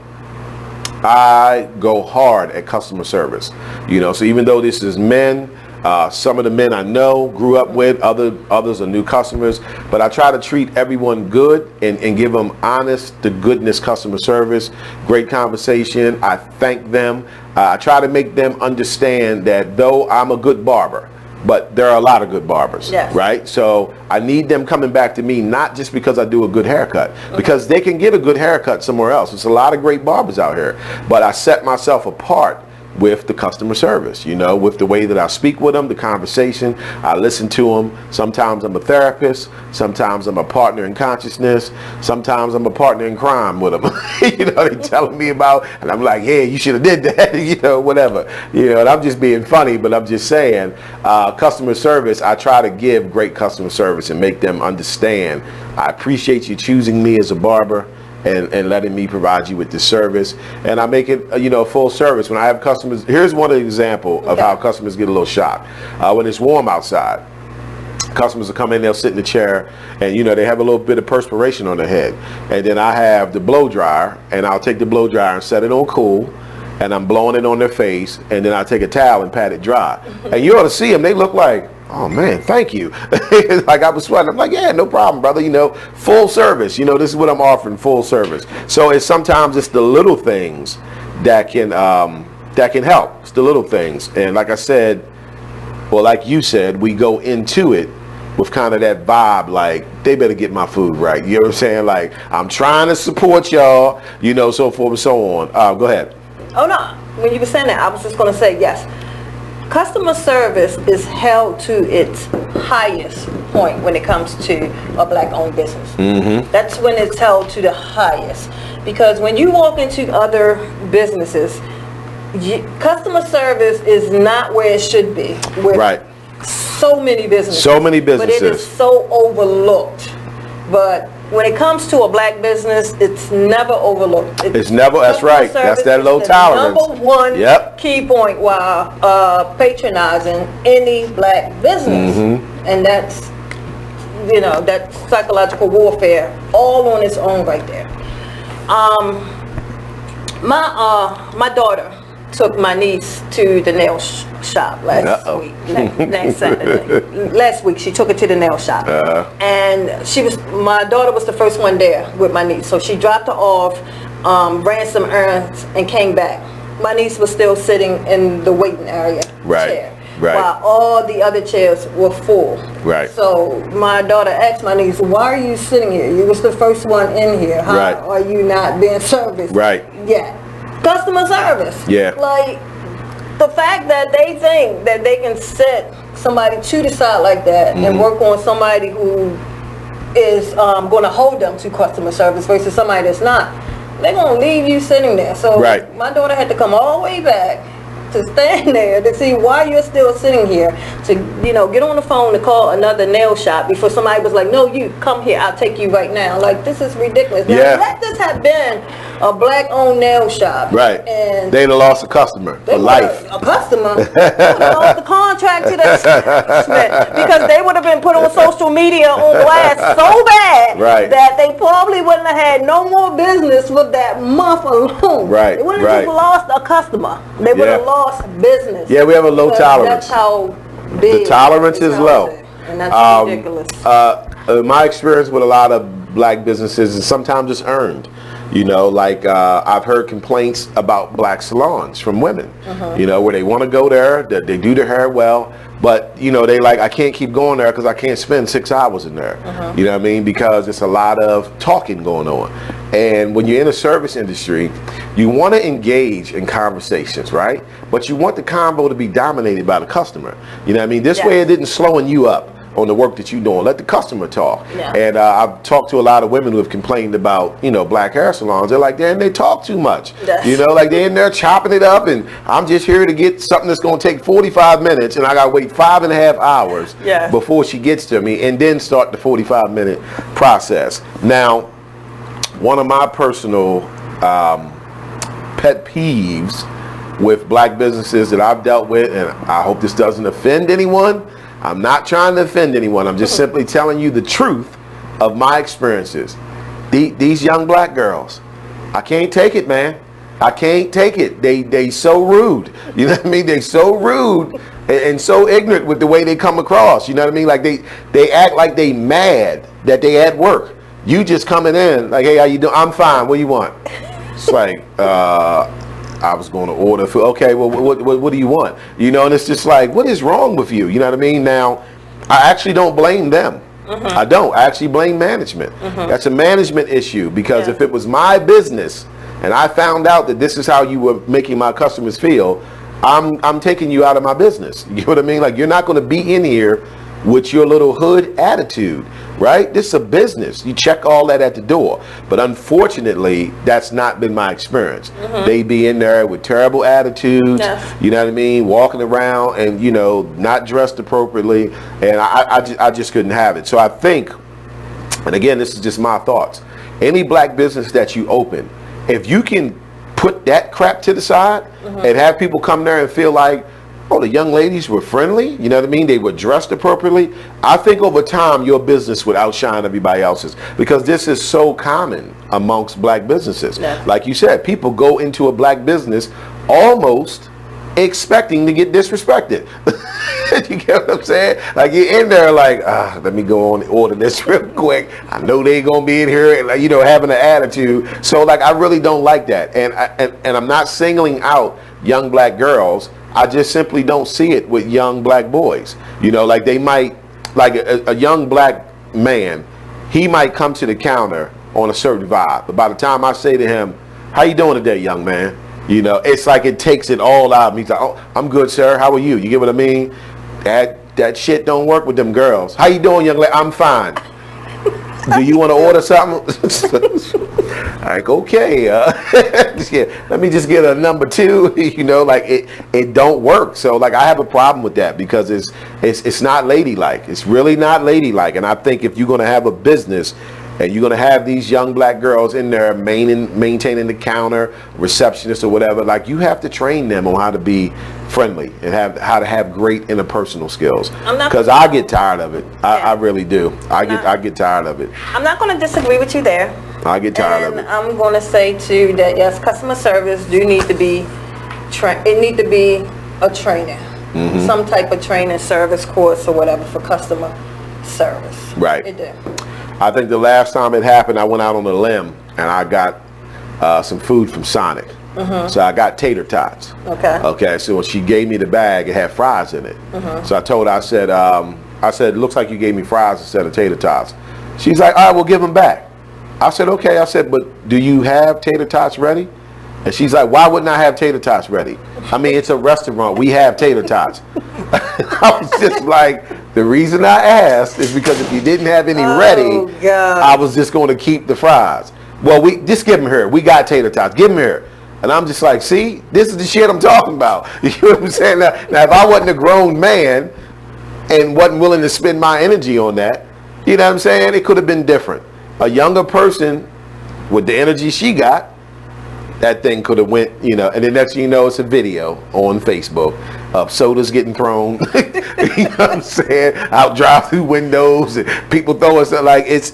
I go hard at customer service. You know, so even though this is men, some of the men I know, grew up with, others are new customers, but I try to treat everyone good and give them honest to goodness customer service, great conversation. I thank them. I try to make them understand that though I'm a good barber, but there are a lot of good barbers, right? So I need them coming back to me, not just because I do a good haircut, because they can get a good haircut somewhere else. There's a lot of great barbers out here, but I set myself apart with the customer service, you know, with the way that I speak with them, the conversation, I listen to them. Sometimes I'm a therapist, sometimes I'm a partner in consciousness, sometimes I'm a partner in crime with them. You know, they telling me about, and I'm like, hey, you should have did that, you know, whatever. You know, and I'm just being funny, but I'm just saying, customer service, I try to give great customer service and make them understand, I appreciate you choosing me as a barber, and letting me provide you with this service, and I make it you know, full service. When I have customers, here's one example of how customers get a little shocked. When it's warm outside, customers will come in, they'll sit in the chair, and you know, they have a little bit of perspiration on their head, and then I have the blow dryer, and I'll take the blow dryer and set it on cool, and I'm blowing it on their face, and then I take a towel and pat it dry. And you ought to see them, they look like, oh man, thank you. Like I was sweating. I'm like, yeah, no problem, brother. You know, full service. You know, this is what I'm offering, full service. So it's sometimes it's the little things that can help. It's the little things. And like I said, well, like you said, we go into it with kind of that vibe, like they better get my food right. You know what I'm saying? Like, I'm trying to support y'all, you know, so forth and so on. Go ahead. Oh no, when you were saying that, I was just going to say yes. Customer service is held to its highest point when it comes to a black-owned business. Mm-hmm. That's when it's held to the highest. Because when you walk into other businesses, customer service is not where it should be. Right. So many businesses. So many businesses. But it is so overlooked. But when it comes to a black business, it's never overlooked. It's never, that's right. That's that low tolerance. Number one key point while patronizing any black business. Mm-hmm. And that's, you know, that's psychological warfare all on its own right there. My daughter took my niece to the nail shop last week. Last Saturday. Last week she took her to the nail shop, and my daughter was the first one there with my niece. So she dropped her off, ran some errands, and came back. My niece was still sitting in the waiting area chair, while all the other chairs were full. Right. So my daughter asked my niece, "Why are you sitting here? You was the first one in here. How are you not being serviced?" Right. Yeah. Customer service. Yeah. Like, the fact that they think that they can set somebody to the side like that and work on somebody who is going to hold them to customer service versus somebody that's not, they're going to leave you sitting there. So my daughter had to come all the way back to stand there to see why you're still sitting here, to, you know, get on the phone to call another nail shop before somebody was like, "No, you come here, I'll take you right now." Like, this is ridiculous. Now, let this have been a black-owned nail shop, and they'd have lost a customer for life. A customer, they would have lost the contract to the establishment because they would have been put on social media on blast so bad that they probably wouldn't have had no more business for that month alone. They wouldn't have just lost a customer. They would have lost business. Yeah, we have a low tolerance. That's how big the tolerance is low. And that's ridiculous. My experience with a lot of black businesses is sometimes it's earned. You know, like I've heard complaints about black salons from women, you know, where they want to go there, that they do their hair well, but, you know, they like, I can't keep going there because I can't spend 6 hours in there. You know what I mean? Because it's a lot of talking going on. And when you're in the service industry, you want to engage in conversations, right? But you want the convo to be dominated by the customer. You know what I mean? This way it didn't slowing you up on the work that you're doing. Let the customer talk. And I've talked to a lot of women who have complained about, you know, black hair salons. They're like, damn, they talk too much. You know, like they're in there chopping it up, and I'm just here to get something that's going to take 45 minutes, and I got to wait 5.5 hours before she gets to me, and then start the 45-minute process. Now, one of my personal pet peeves with black businesses that I've dealt with, and I hope this doesn't offend anyone. I'm not trying to offend anyone. I'm just simply telling you the truth of my experiences. These young black girls, I can't take it, man. I can't take it. They so rude. You know what I mean? They so rude and so ignorant with the way they come across. You know what I mean? Like they act like they mad that they at work. You just coming in like, "Hey, how you doing?" "I'm fine. What do you want?" It's like, I was going to order food. Okay, well, what do you want? You know, and it's just like, what is wrong with you? You know what I mean? Now, I actually don't blame them. I don't. I actually blame management. That's a management issue, because if it was my business and I found out that this is how you were making my customers feel, I'm taking you out of my business. You know what I mean? Like, you're not going to be in here with your little hood attitude, right? This is a business. You check all that at the door. But unfortunately, that's not been my experience. They be in there with terrible attitudes, you know what I mean? Walking around and, you know, not dressed appropriately. And I just couldn't have it. So I think, and again, this is just my thoughts, any black business that you open, if you can put that crap to the side and have people come there and feel like, oh, the young ladies were friendly, you know what I mean? They were dressed appropriately. I think over time your business would outshine everybody else's, because this is so common amongst black businesses. Like you said, people go into a black business almost expecting to get disrespected. You get what I'm saying? Like, you're in there like, let me go on and order this real quick. I know they gonna be in here and, you know, having an attitude. So like, I really don't like that. And I'm not singling out young black girls. I just simply don't see it with young black boys. You know, like, they might like a young black man, he might come to the counter on a certain vibe, but by the time I say to him, how you doing today, young man? You know, it's like it takes it all out of me. He's like, oh, I'm good, sir. How are you? You get what I mean? That shit don't work with them girls. How you doing, young lady? I'm fine. Do you want to order something? Like, okay, yeah, let me just get a number 2. You know, like it don't work. So like I have a problem with that because it's not ladylike. It's really not ladylike. And I think if you're going to have a business and you're going to have these young black girls in there maintaining the counter, receptionists or whatever, like you have to train them on how to be friendly and how to have great interpersonal skills. Because I get tired of it. I really do. I get tired of it. I'm not going to disagree with you there. I get tired of it. I'm going to say too that yes, customer service do need to be it need to be a training, some type of training service course or whatever for customer service. Right. It do. I think the last time it happened, I went out on a limb and I got some food from Sonic. So I got tater tots. Okay. So when she gave me the bag, it had fries in it. So I told her, I said, looks like you gave me fries instead of tater tots. She's like, all right, we'll give them back. I said, okay. I said, but do you have tater tots ready? And she's like, why wouldn't I have tater tots ready? I mean, it's a restaurant. We have tater tots. I was just like, the reason I asked is because if you didn't have any ready, I was just going to keep the fries. Well, we just give them here. We got tater tots. Give them here. And I'm just like, see, this is the shit I'm talking about. You know what I'm saying? Now, if I wasn't a grown man and wasn't willing to spend my energy on that, you know what I'm saying? It could have been different. A younger person with the energy she got, that thing could have went, you know, and the next thing you know, it's a video on Facebook of sodas getting thrown, you know what I'm saying, out drive-through windows, and people throwing stuff. Like, it's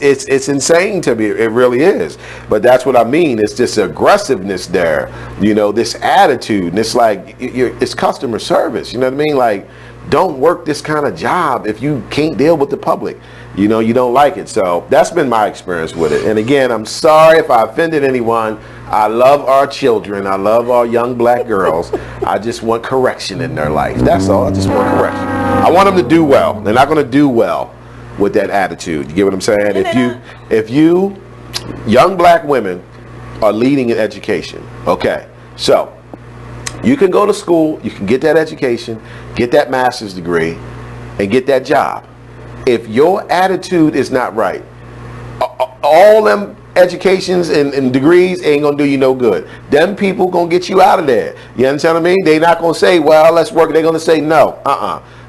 insane to me. It really is. But that's what I mean. It's this aggressiveness there, you know, this attitude. And it's like, it's customer service, you know what I mean? Like, don't work this kind of job if you can't deal with the public. You know, you don't like it. So that's been my experience with it. And again, I'm sorry if I offended anyone. I love our children. I love our young black girls. I just want correction in their life. That's all. I just want correction. I want them to do well. They're not going to do well with that attitude. You get what I'm saying? If you young black women are leading in education, okay, so you can go to school, you can get that education, get that master's degree, and get that job. If your attitude is not right, all them educations and degrees ain't gonna do you no good. Them people gonna get you out of there. You understand what I mean? They not gonna say, well, let's work. They're gonna say, no,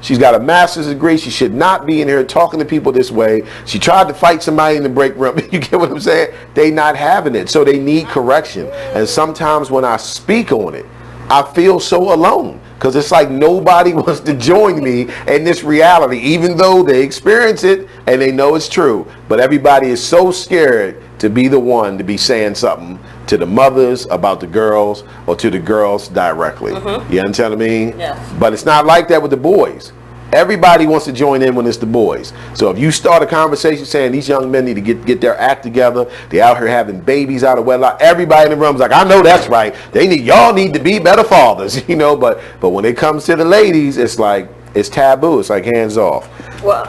She's got a master's degree. She should not be in here talking to people this way. She tried to fight somebody in the break room. You get what I'm saying? They not having it. So they need correction. And sometimes when I speak on it, I feel so alone. Because it's like nobody wants to join me in this reality, even though they experience it and they know it's true. But everybody is so scared to be the one to be saying something to the mothers about the girls or to the girls directly. You understand what I mean? Yes. But it's not like that with the boys. Everybody wants to join in when it's the boys. So if you start a conversation saying these young men need to get their act together, they out here having babies out of wedlock, everybody in the room's like, I know that's right. Y'all need to be better fathers, you know. But when it comes to the ladies, it's like it's taboo. It's like hands off. Well,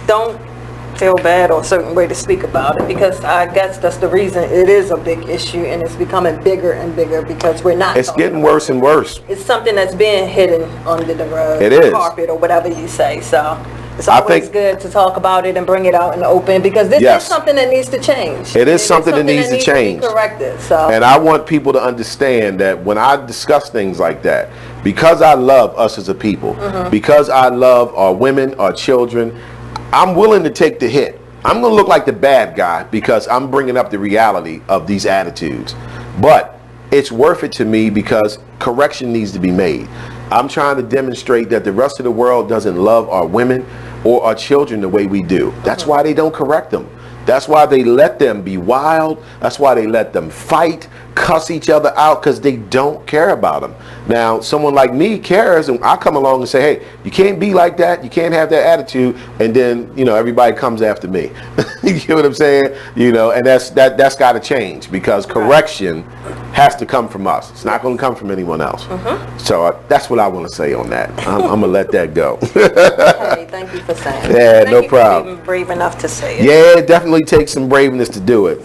don't feel bad or a certain way to speak about it, because I guess that's the reason it is a big issue and it's becoming bigger and bigger because we're not. It's getting worse and worse. It's something that's being hidden under the rug, it is. Carpet or whatever you say. So it's always good to talk about it and bring it out in the open, because this is something that needs to change. It is something that needs to change. To be corrected. So. And I want people to understand that when I discuss things like that, because I love us as a people, because I love our women, our children, I'm willing to take the hit. I'm going to look like the bad guy because I'm bringing up the reality of these attitudes. But it's worth it to me because correction needs to be made. I'm trying to demonstrate that the rest of the world doesn't love our women or our children the way we do. That's why they don't correct them. That's why they let them be wild. That's why they let them fight, cuss each other out, because they don't care about them. Now, someone like me cares, and I come along and say, hey, you can't be like that. You can't have that attitude. And then, you know, everybody comes after me. You get what I'm saying? You know, and that's got to change, because correction has to come from us. It's not going to come from anyone else. So that's what I want to say on that. I'm going to let that go. Hey, Thank you for saying it. Yeah, Thank no you problem. For being brave enough to say it. Yeah, it definitely takes some braveness to do it.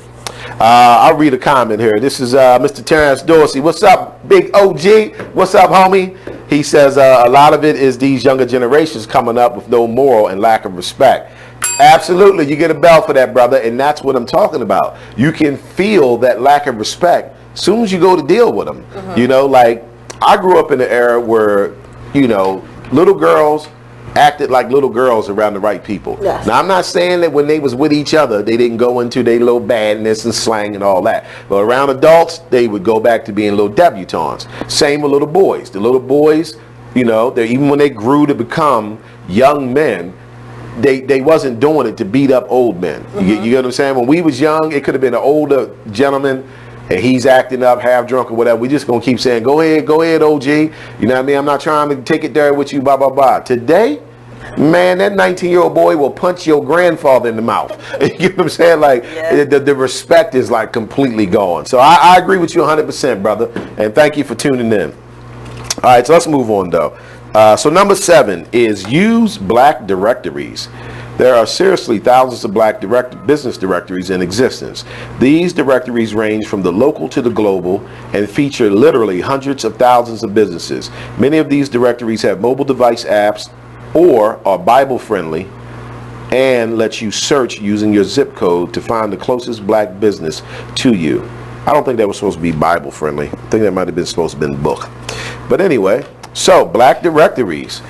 I'll read a comment here. This is Mr. Terrence Dorsey. What's up, big OG? What's up, homie? He says a lot of it is these younger generations coming up with no moral and lack of respect. Absolutely, you get a bell for that, brother, and that's what I'm talking about. You can feel that lack of respect as soon as you go to deal with them. You know, like I grew up in an era where, you know, little girls acted like little girls around the right people. Yes. Now, I'm not saying that when they was with each other, they didn't go into their little badness and slang and all that. But around adults, they would go back to being little debutantes. Same with little boys. The little boys, you know, even when they grew to become young men, they wasn't doing it to beat up old men. You get what I'm saying? When we was young, it could have been an older gentleman and he's acting up, half drunk or whatever. We just gonna keep saying, go ahead, OG. You know what I mean? I'm not trying to take it there with you, blah, blah, blah. Today, man, that 19-year-old boy will punch your grandfather in the mouth. You know what I'm saying? Like, the respect is like completely gone. So I agree with you 100%, brother. And thank you for tuning in. All right, so let's move on, though. So number 7 is use black directories. There are seriously thousands of black business directories in existence. These directories range from the local to the global and feature literally hundreds of thousands of businesses. Many of these directories have mobile device apps or are Bible friendly and let you search using your zip code to find the closest black business to you. I don't think that was supposed to be Bible friendly. I think that might have been supposed to have been book. But anyway, so black directories.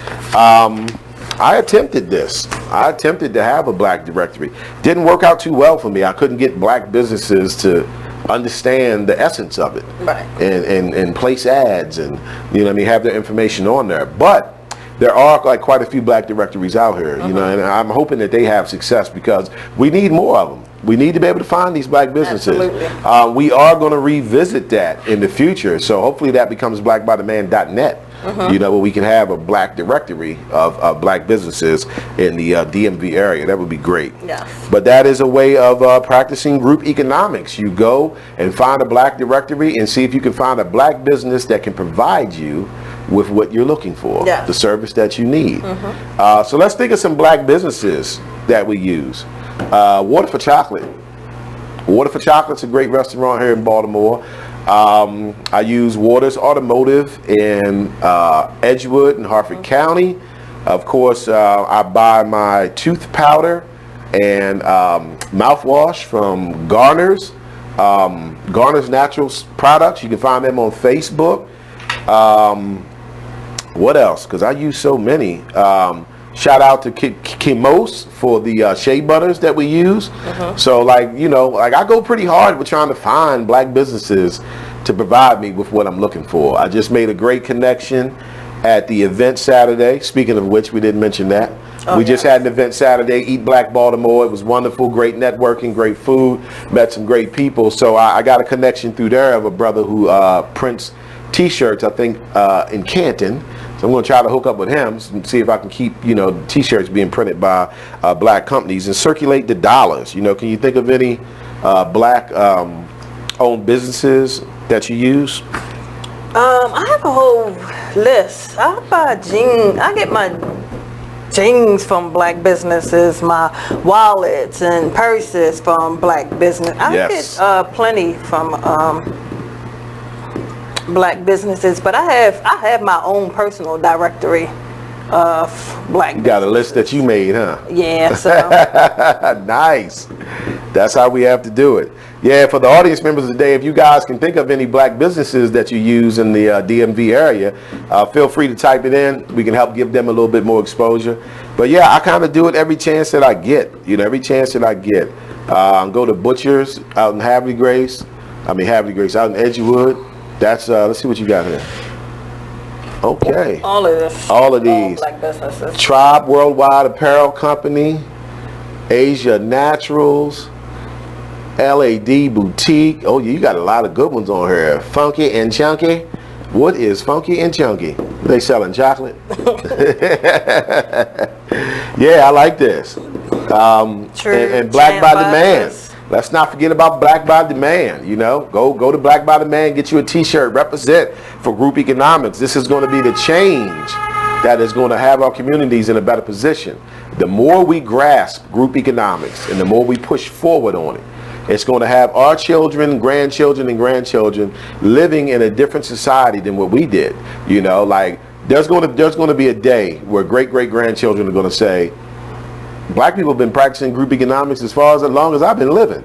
I attempted this. I attempted to have a black directory. Didn't work out too well for me. I couldn't get black businesses to understand the essence of it. Right. And place ads and, you know what I mean, have their information on there. But there are like quite a few black directories out here, you know, and I'm hoping that they have success because we need more of them. We need to be able to find these black businesses. We are going to revisit that in the future. So hopefully that becomes blackbytheman.net. You know, where we can have a black directory of black businesses in the DMV area. That would be great. Yes. But that is a way of practicing group economics. You go and find a black directory and see if you can find a black business that can provide you with what you're looking for, the service that you need. So let's think of some black businesses that we use. Water for Chocolate. Water for Chocolate's a great restaurant here in Baltimore. I use Waters Automotive in Edgewood and Harford County. Of course, I buy my tooth powder and mouthwash from Garner's. Garner's Natural Products. You can find them on Facebook. What else? Because I use so many. Shout out to Kimos for the shea butters that we use. So like, you know, like I go pretty hard with trying to find black businesses to provide me with what I'm looking for. I just made a great connection at the event Saturday. Speaking of which, we didn't mention that. We just had an event Saturday, Eat Black Baltimore. It was wonderful, great networking, great food, met some great people. So I got a connection through there of a brother who prints t-shirts, I think, in Canton. So I'm going to try to hook up with him and see if I can keep, you know, t-shirts being printed by black companies and circulate the dollars. You know, can you think of any black owned businesses that you use? I have a whole list. I buy jeans. I get my jeans from black businesses, my wallets and purses from black business. I get plenty from black businesses, but I have my own personal directory of black. You got a list that you made, huh? Yeah. So. Nice. That's how we have to do it. Yeah, for the audience members today, if you guys can think of any black businesses that you use in the DMV area, feel free to type it in. We can help give them a little bit more exposure. But yeah, I kind of do it every chance that I get. You know, every chance that I get. Go to Butcher's out in Havre de Grace. Out in Edgewood. That's let's see what you got here. Okay. All of this. All of these. All black businesses. Tribe Worldwide Apparel Company, Asia Naturals, LAD Boutique. Oh, you got a lot of good ones on here. Funky and Chunky. What is Funky and Chunky? They selling chocolate? Yeah, I like this. And Black by Demand. Let's not forget about Black by Demand. You know, go to Black by Demand, get you a t-shirt, represent for group economics. This is going to be the change that is going to have our communities in a better position. The more we grasp group economics and the more we push forward on it, it's going to have our children, grandchildren, and grandchildren living in a different society than what we did. You know, like there's going to be a day where great-great-grandchildren are going to say, black people have been practicing group economics as long as I've been living.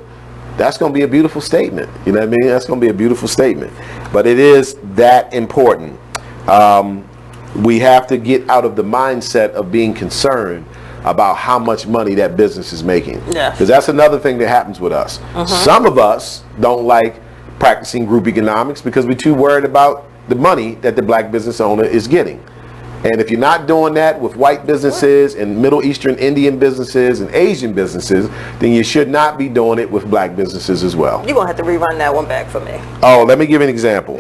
That's going to be a beautiful statement. You know what I mean? That's going to be a beautiful statement. But it is that important. We have to get out of the mindset of being concerned about how much money that business is making. Yeah. Because that's another thing that happens with us. Some of us don't like practicing group economics because we're too worried about the money that the black business owner is getting. And if you're not doing that with white businesses and Middle Eastern Indian businesses and Asian businesses, then you should not be doing it with black businesses as well. You're going to have to rerun that one back for me. Oh, let me give you an example.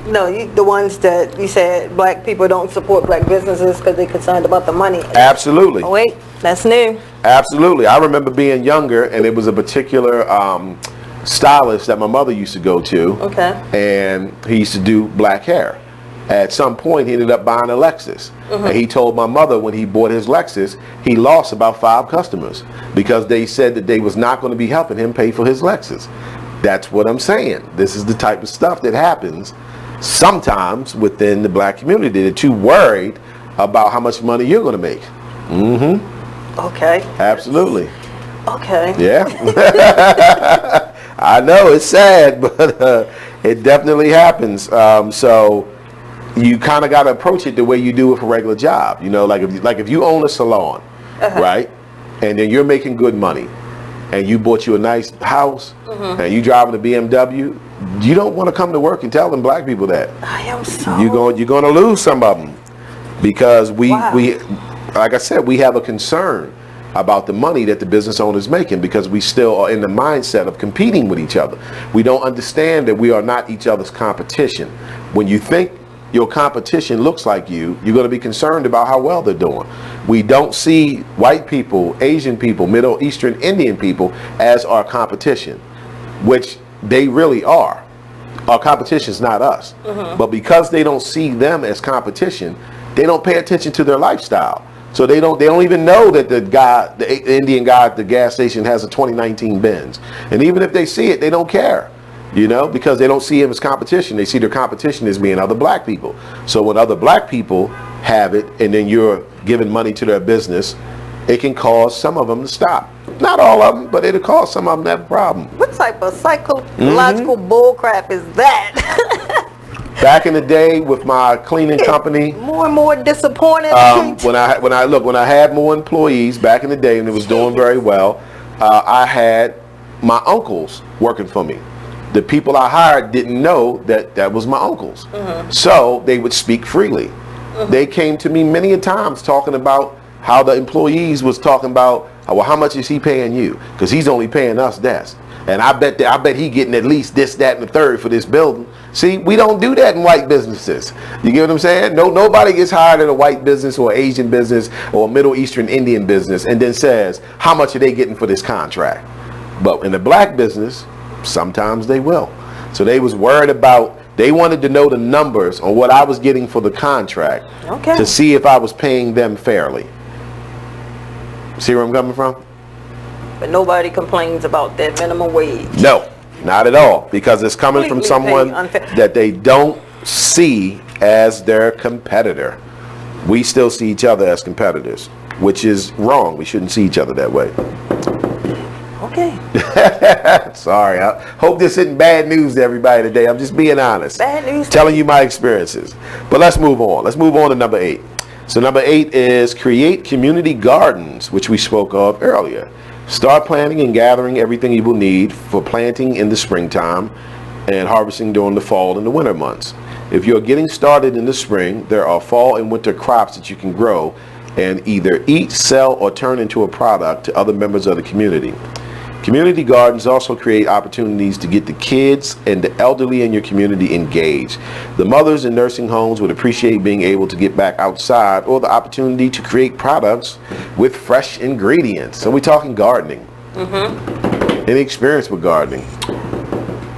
No, the ones that you said black people don't support black businesses because they're concerned about the money. Absolutely. Oh, wait, that's new. Absolutely. I remember being younger, and it was a particular stylist that my mother used to go to. Okay. And he used to do black hair. At some point, he ended up buying a Lexus. And he told my mother when he bought his Lexus, he lost about 5 customers because they said that they was not going to be helping him pay for his Lexus. That's what I'm saying. This is the type of stuff that happens sometimes within the black community. They're too worried about how much money you're going to make. Okay. Absolutely. Okay. Yeah. I know it's sad, but it definitely happens. So you kind of got to approach it the way you do with a regular job. You know, like if you own a salon, right, and then you're making good money, and you bought you a nice house, and you driving a BMW, you don't want to come to work and tell them black people that. I am so. You're going to lose some of them because we like I said, we have a concern about the money that the business owner is making because we still are in the mindset of competing with each other. We don't understand that we are not each other's competition. When you think your competition looks like you're going to be concerned about how well they're doing. We don't see white people, Asian people, Middle Eastern Indian people as our competition, which they really are. Our competition is not us. But because they don't see them as competition, they don't pay attention to their lifestyle. So they don't even know that the Indian guy at the gas station has a 2019 Benz. And even if they see it, they don't care. You know, because they don't see him as competition. They see their competition as being other black people. So when other black people have it and then you're giving money to their business, it can cause some of them to stop. Not all of them, but it'll cause some of them to have a problem. What type of psychological bull crap is that? Back in the day with my cleaning company, more and more disappointed. When I had more employees back in the day and it was doing very well, I had my uncles working for me. The people I hired didn't know that was my uncles. So they would speak freely. They came to me many a times talking about how the employees was talking about, well, how much is he paying you? Because he's only paying us that. And I bet he getting at least this, that, and the third for this building. See, we don't do that in white businesses. You get what I'm saying? Nobody gets hired in a white business or Asian business or a Middle Eastern Indian business and then says, how much are they getting for this contract? But in the black business, sometimes they will. So they was worried about, they wanted to know the numbers on what I was getting for the contract to see if I was paying them fairly. See where I'm coming from? But nobody complains about that minimum wage. No, not at all, because it's coming from someone that they don't see as their competitor. We still see each other as competitors, which is wrong. We shouldn't see each other that way. Okay. Sorry. I hope this isn't bad news to everybody today. I'm just being honest. Bad news. Telling you my experiences. But let's move on. Let's move on to number 8. So number 8 is create community gardens, which we spoke of earlier. Start planting and gathering everything you will need for planting in the springtime and harvesting during the fall and the winter months. If you're getting started in the spring, there are fall and winter crops that you can grow and either eat, sell, or turn into a product to other members of the community. Community gardens also create opportunities to get the kids and the elderly in your community engaged. The mothers in nursing homes would appreciate being able to get back outside or the opportunity to create products with fresh ingredients. So we're talking gardening. Any experience with gardening?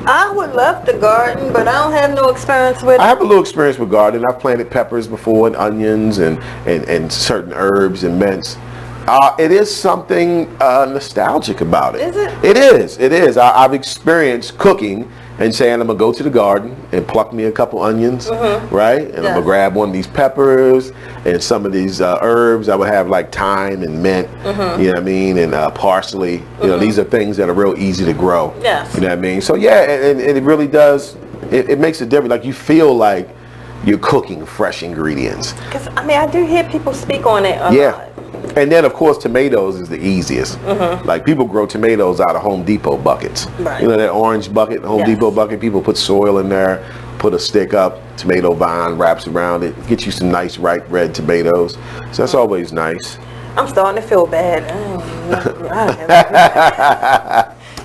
I would love to garden, but I don't have no experience with it. I have a little experience with gardening. I've planted peppers before and onions and certain herbs and mints. It is something nostalgic about it. Is it? It is. It is. I've experienced cooking and saying I'm going to go to the garden and pluck me a couple onions, right? And I'm going to grab one of these peppers and some of these herbs. I would have like thyme and mint, you know what I mean, and parsley. You know, these are things that are real easy to grow. Yes. You know what I mean? So yeah, and it really does, it makes a difference. Like you feel like you're cooking fresh ingredients. Because, I mean, I do hear people speak on it a lot. And then, of course, tomatoes is the easiest. Like, people grow tomatoes out of Home Depot buckets. Right. You know, that orange bucket, Home Depot bucket, people put soil in there, put a stick up, tomato vine wraps around it, get you some nice ripe red tomatoes. So that's always nice. I'm starting to feel bad.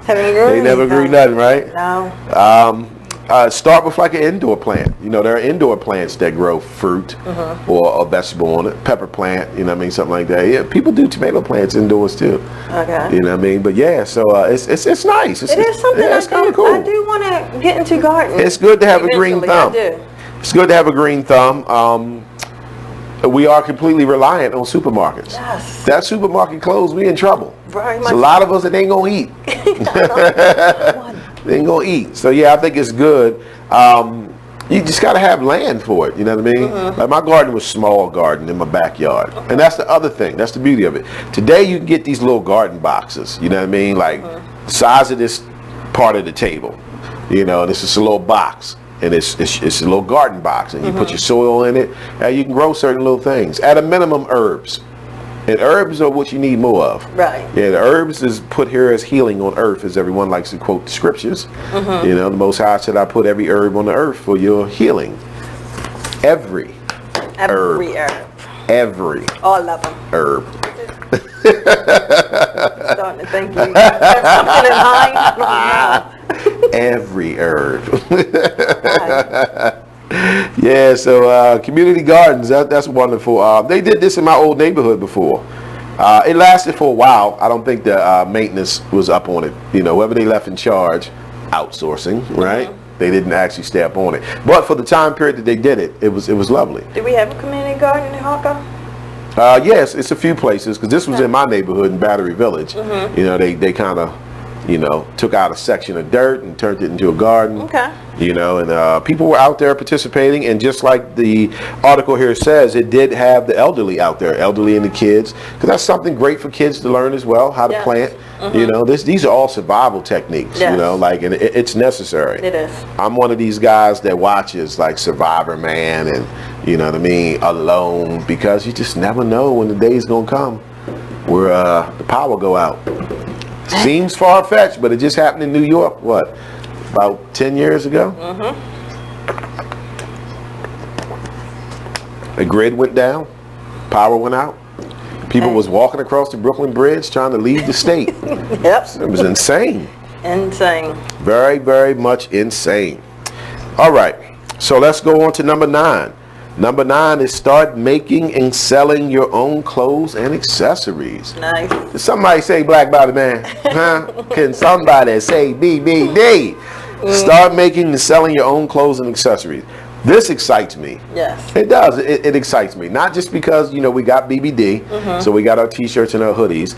They never grew nothing, right? No. Start with like an indoor plant. You know, there are indoor plants that grow fruit or a vegetable on it. Pepper plant, you know what I mean, something like that. Yeah, people do tomato plants indoors too. Okay. You know what I mean? But yeah, so it's nice. It is something it's kind of cool. I do want to get into gardening. It's good to have a green thumb. I do. It's good to have a green thumb. We are completely reliant on supermarkets. Yes. That supermarket closed, we in trouble. Very much. So a lot of us that ain't gonna eat. They ain't gonna eat. So yeah, I think it's good. You just gotta have land for it. You know what I mean? Like my garden was small garden in my backyard, and that's the other thing. That's the beauty of it. Today you can get these little garden boxes. You know what I mean? Like size of this part of the table. You know, and it's just a little box, and it's a little garden box, and you put your soil in it, and you can grow certain little things. At a minimum, herbs. And herbs are what you need more of. Right. Yeah, the herbs is put here as healing on earth, as everyone likes to quote the scriptures. You know, the Most High said, I put every herb on the earth for your healing. Every herb. Every. All of them. Herb. Starting to think you have something in mind. I don't know. Every herb. Yeah, so community gardens, that's wonderful. They did this in my old neighborhood before. It lasted for a while. I don't think the maintenance was up on it. You know, whoever they left in charge, outsourcing, right? They didn't actually stay up on it. But for the time period that they did it, it was lovely. Do we have a community garden in Hawker? Yes, it's a few places, because this was in my neighborhood in Battery Village. You know, they kind of, you know, took out a section of dirt and turned it into a garden. Okay. You know, and people were out there participating, and just like the article here says, it did have the elderly out there, elderly and the kids, because that's something great for kids to learn as well, how to plant. You know, these are all survival techniques. You know, like, and it's necessary. It is. I'm one of these guys that watches like Survivor Man and, you know what I mean, Alone, because you just never know when the day's gonna come where the power go out. Seems far-fetched, but it just happened in New York, what, about 10 years ago? The grid went down, power went out. People was walking across the Brooklyn Bridge trying to leave the state. It was insane. Insane. Very, very much insane. All right, so let's go on to number 9. Number 9 is start making and selling your own clothes and accessories. Nice. Did somebody say Black Body Man? Huh? Can somebody say BBD? Start making and selling your own clothes and accessories. This excites me. Yes. It does. It excites me. Not just because, you know, we got BBD, so we got our t-shirts and our hoodies,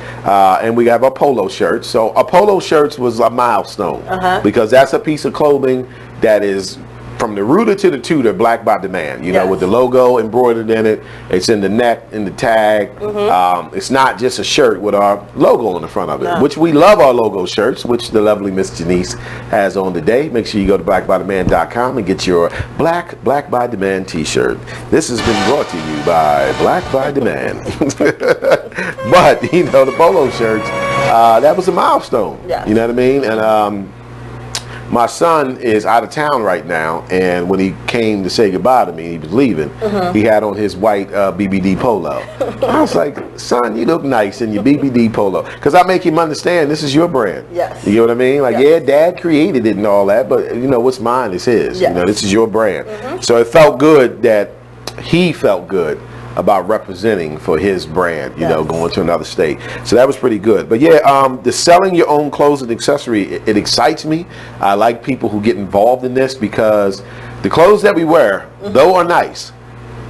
and we have our polo shirts. So a polo shirts was a milestone because that's a piece of clothing that is from the rooter to the tutor, Black by Demand, you know, with the logo embroidered in it. It's in the neck, in the tag. It's not just a shirt with our logo on the front of it, which we love our logo shirts, which the lovely Miss Janice has on today. Make sure you go to blackbydemand.com and get your Black by Demand t-shirt. This has been brought to you by Black by Demand. But, you know, the polo shirts, that was a milestone. You know what I mean? And my son is out of town right now, and when he came to say goodbye to me, he was leaving, he had on his white BBD polo. I was like, son, you look nice in your BBD polo. Because I make him understand this is your brand. Yes. You know what I mean? Like, yeah, Dad created it and all that, but, you know, what's mine is his. You know, this is your brand. So it felt good that he felt good about representing for his brand, you know, going to another state. So that was pretty good. But yeah, the selling your own clothes and accessory, it excites me. I like people who get involved in this because the clothes that we wear, though are nice,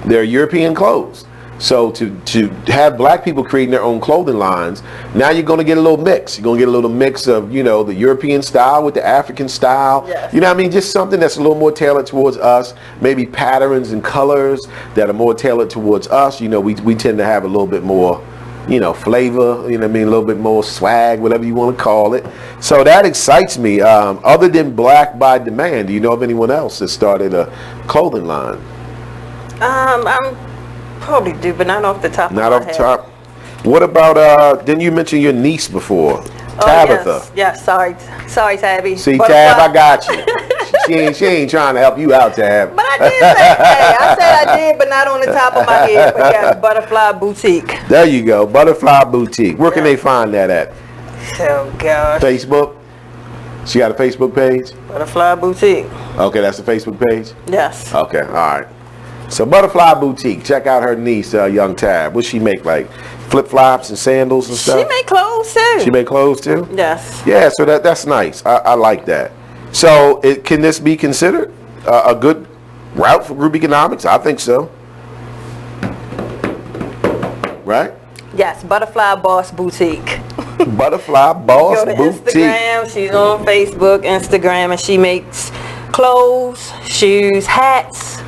they're European clothes. So to have black people creating their own clothing lines, now you're going to get a little mix. You're going to get a little mix of, you know, the European style with the African style. Yes. You know what I mean? Just something that's a little more tailored towards us. Maybe patterns and colors that are more tailored towards us. You know, we tend to have a little bit more, you know, flavor, you know what I mean? A little bit more swag, whatever you want to call it. So that excites me. Other than Black by Demand, do you know of anyone else that started a clothing line? I'm probably do, but not off the top of my head. Not off the top. What about, didn't you mention your niece before? Tabitha. Yes, sorry Tabby. See, Tab, I got you. she ain't trying to help you out, Tab. But I did say, I said I did, but not on the top of my head. But yeah, Butterfly Boutique. There you go, Butterfly Boutique. Where can they find that at? Oh, gosh. Facebook? She got a Facebook page? Butterfly Boutique. Okay, that's the Facebook page? Yes. Okay, all right. So Butterfly Boutique, check out her niece, young Tab. What she make, like flip-flops and sandals and stuff? She make clothes too. She make clothes too? Yes. Yeah, so that's nice. I like that. So can this be considered a good route for group economics? I think so. Right? Yes, Butterfly Boss Boutique. Butterfly Boss Boutique. Go to Instagram. She's on Facebook, Instagram, and she makes clothes, shoes, hats.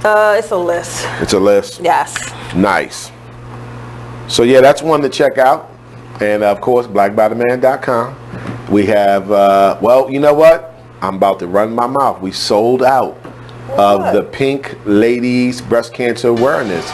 It's a list. It's a list? Yes. Nice. So yeah, that's one to check out. And of course, blackbytheman.com. We have, well, you know what? I'm about to run my mouth. We sold out of the Pink Ladies Breast Cancer Awareness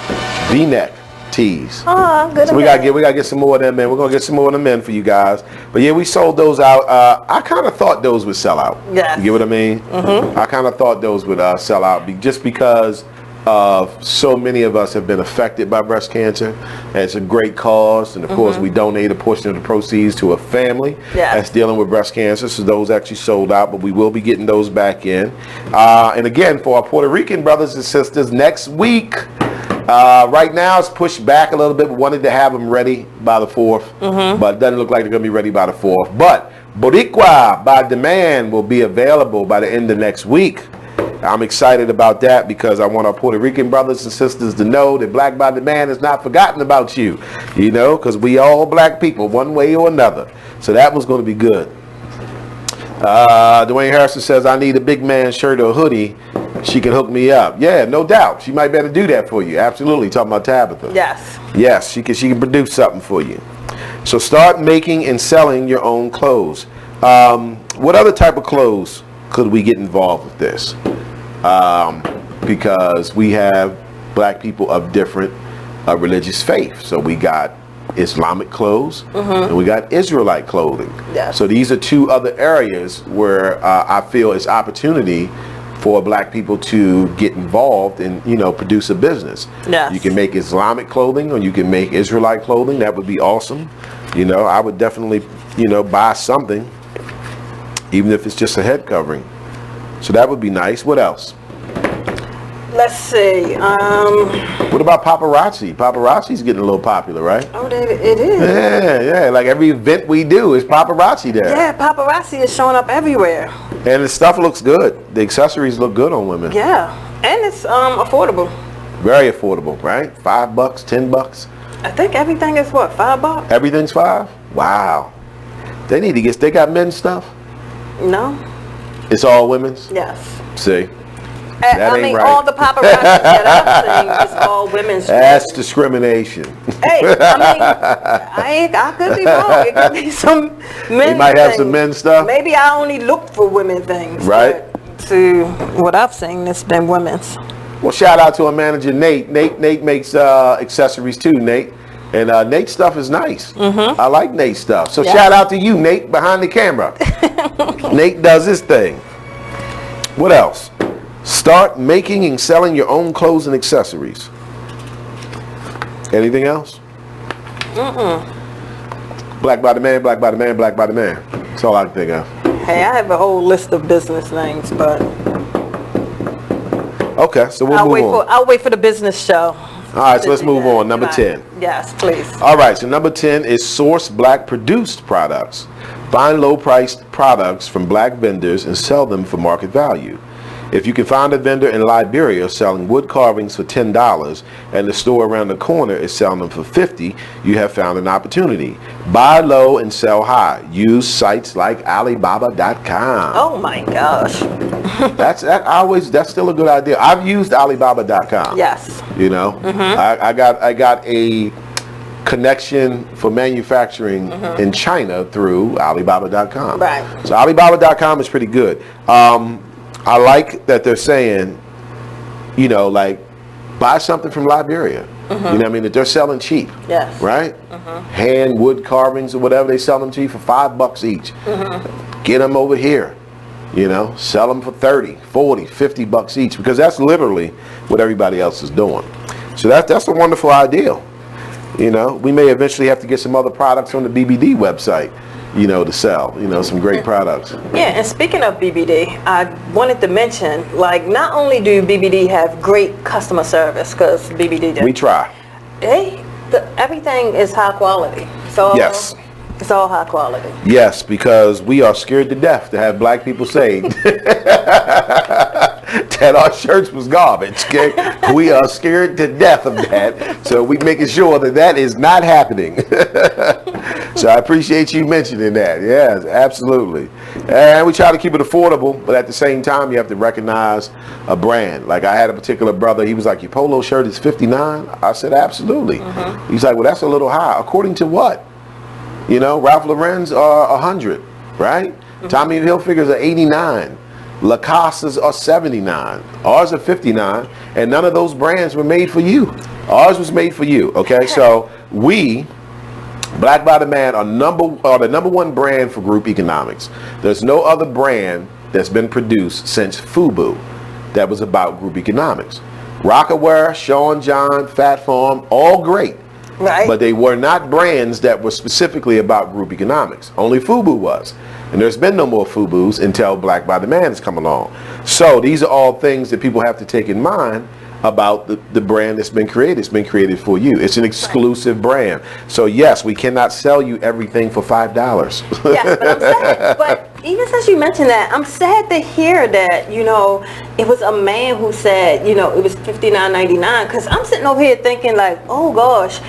V-neck tees. Oh, good. So we gotta get some more of them in. We're gonna get some more of them in for you guys. But yeah, we sold those out. I kind of thought those would sell out. Yes. You get what I mean? Mm-hmm. I kind of thought those would sell out just because of so many of us have been affected by breast cancer. And it's a great cause, and of course we donate a portion of the proceeds to a family that's dealing with breast cancer. So those actually sold out, but we will be getting those back in. And again, for our Puerto Rican brothers and sisters, next week. Right now it's pushed back a little bit. We wanted to have them ready by the 4th, but it doesn't look like they're going to be ready by the 4th. But Boricua by Demand will be available by the end of next week. I'm excited about that because I want our Puerto Rican brothers and sisters to know that Black by Demand has not forgotten about you, you know, because we all black people one way or another. So that one's going to be good. Dwayne Harrison says, I need a big man shirt or hoodie. She can hook me up. Yeah, no doubt. She might better do that for you. Absolutely. Talking about Tabitha. Yes. Yes, she can produce something for you. So start making and selling your own clothes. What other type of clothes could we get involved with this? Because we have black people of different religious faith. So we got Islamic clothes and we got Israelite clothing. Yes. So these are two other areas where I feel it's opportunity for black people to get involved and, you know, produce a business. Yes. You can make Islamic clothing or you can make Israelite clothing. That would be awesome. You know, I would definitely, you know, buy something, even if it's just a head covering. So that would be nice. What else? Let's see. What about paparazzi? Paparazzi's getting a little popular, right? Oh, it is. Yeah. Like every event we do is paparazzi there. Yeah, paparazzi is showing up everywhere. And the stuff looks good. The accessories look good on women. Yeah, and it's affordable. Very affordable, right? $5, $10. I think everything is what, $5? Everything's $5? Wow. They need to get. They got men's stuff? No. It's all women's? Yes. See. I mean, right. All the paparazzi that I've seen is all women's. That's discrimination. Hey, I mean, I could be wrong. It could be some men. They might have some men's stuff. Maybe I only look for women things. Right. To what I've seen, it's been women's. Well, shout out to our manager, Nate. Nate makes accessories too, Nate. And Nate's stuff is nice. I like Nate's stuff. So shout out to you, Nate, behind the camera. Nate does his thing. What else? Start making and selling your own clothes and accessories. Anything else? Black by the Man, Black by the Man, Black by the Man. That's all I can think of. Hey, I have a whole list of business names, but... Okay, so we'll move on. I'll wait for the business show. All right, so let's move on. Number 10. Yes, please. All right, so number 10 is source black produced products. Find low priced products from black vendors and sell them for market value. If you can find a vendor in Liberia selling wood carvings for $10 and the store around the corner is selling them for $50, you have found an opportunity. Buy low and sell high. Use sites like Alibaba.com. Oh my gosh. That's still a good idea. I've used Alibaba.com. Yes. You know, I got a connection for manufacturing in China through Alibaba.com. Right. So Alibaba.com is pretty good. I like that they're saying, you know, like, buy something from Liberia. You know what I mean? That they're selling cheap. Yes. Right? Hand wood carvings or whatever, they sell them cheap for $5 each. Get them over here. You know, sell them for 30, 40, 50 bucks each, because that's literally what everybody else is doing. So that's a wonderful idea. You know, we may eventually have to get some other products on the BBD website, you know, to sell, you know, some great products. Yeah, and speaking of BBD, I wanted to mention, like, not only do BBD have great customer service, because BBD does. We try. Everything is high quality. So yes. It's all high quality. Yes, because we are scared to death to have black people say that our shirts was garbage. Okay? We are scared to death of that. So we making sure that that is not happening. So I appreciate you mentioning that. Yes, absolutely. And we try to keep it affordable, but at the same time, you have to recognize a brand. Like I had a particular brother, he was like, your polo shirt is $59? I said, absolutely. He's like, well, that's a little high. According to what? You know, Ralph Lauren's are 100, right? Tommy Hilfiger's are 89. Lacoste's are 79. Ours are 59, and none of those brands were made for you. Ours was made for you, okay? So we, Black by the Man, are the number one brand for group economics. There's no other brand that's been produced since FUBU that was about group economics. Rockaware, Sean John, Fat Farm, all great. Right. But they were not brands that were specifically about group economics. Only FUBU was. And there's been no more FUBUs until Black by the Man has come along. So these are all things that people have to take in mind about the brand that's been created. It's been created for you. It's an exclusive brand. So yes, we cannot sell you everything for $5. Yes, but I'm sad. But even since you mentioned that, I'm sad to hear that, you know, it was a man who said, you know, it was $59.99, because I'm sitting over here thinking like, oh gosh,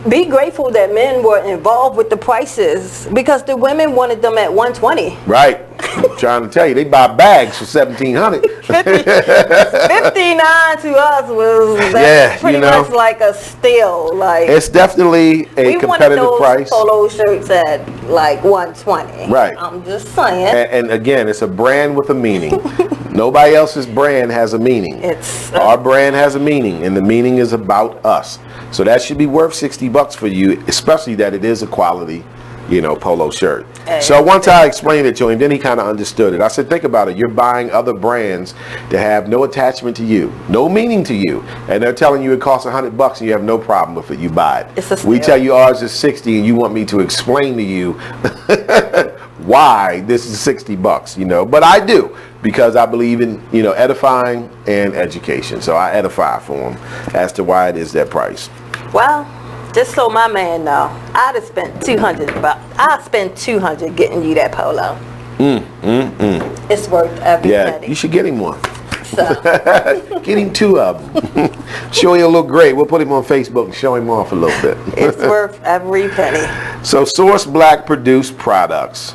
be grateful that men were involved with the prices, because the women wanted them at $120. Right. I'm trying to tell you, they buy bags for $1,700. 59 to us was pretty much like a steal. Like, it's definitely a competitive price. We wanted those polo shirts at like $120. Right. I'm just saying. And again, it's a brand with a meaning. Nobody else's brand has a meaning. Our brand has a meaning, and the meaning is about us. So that should be worth $60 for you, especially that it is a quality, you know, polo shirt. So once I explained it to him, then he kind of understood it. I said, think about it. You're buying other brands that have no attachment to you, no meaning to you, and they're telling you it costs $100 and you have no problem with it. You buy it. We tell you ours is $60, and you want me to explain to you why this is $60, you know. But I do, because I believe in, you know, edifying and education. So I edify for them as to why it is that price. Well, just so my man know, I'd have spent $200, but I'll spend $200 getting you that polo. It's worth every penny. You should get him one. So. Get him 2 of them. Sure, he'll look great. We'll put him on Facebook and show him off a little bit. It's worth every penny. So source black produced products.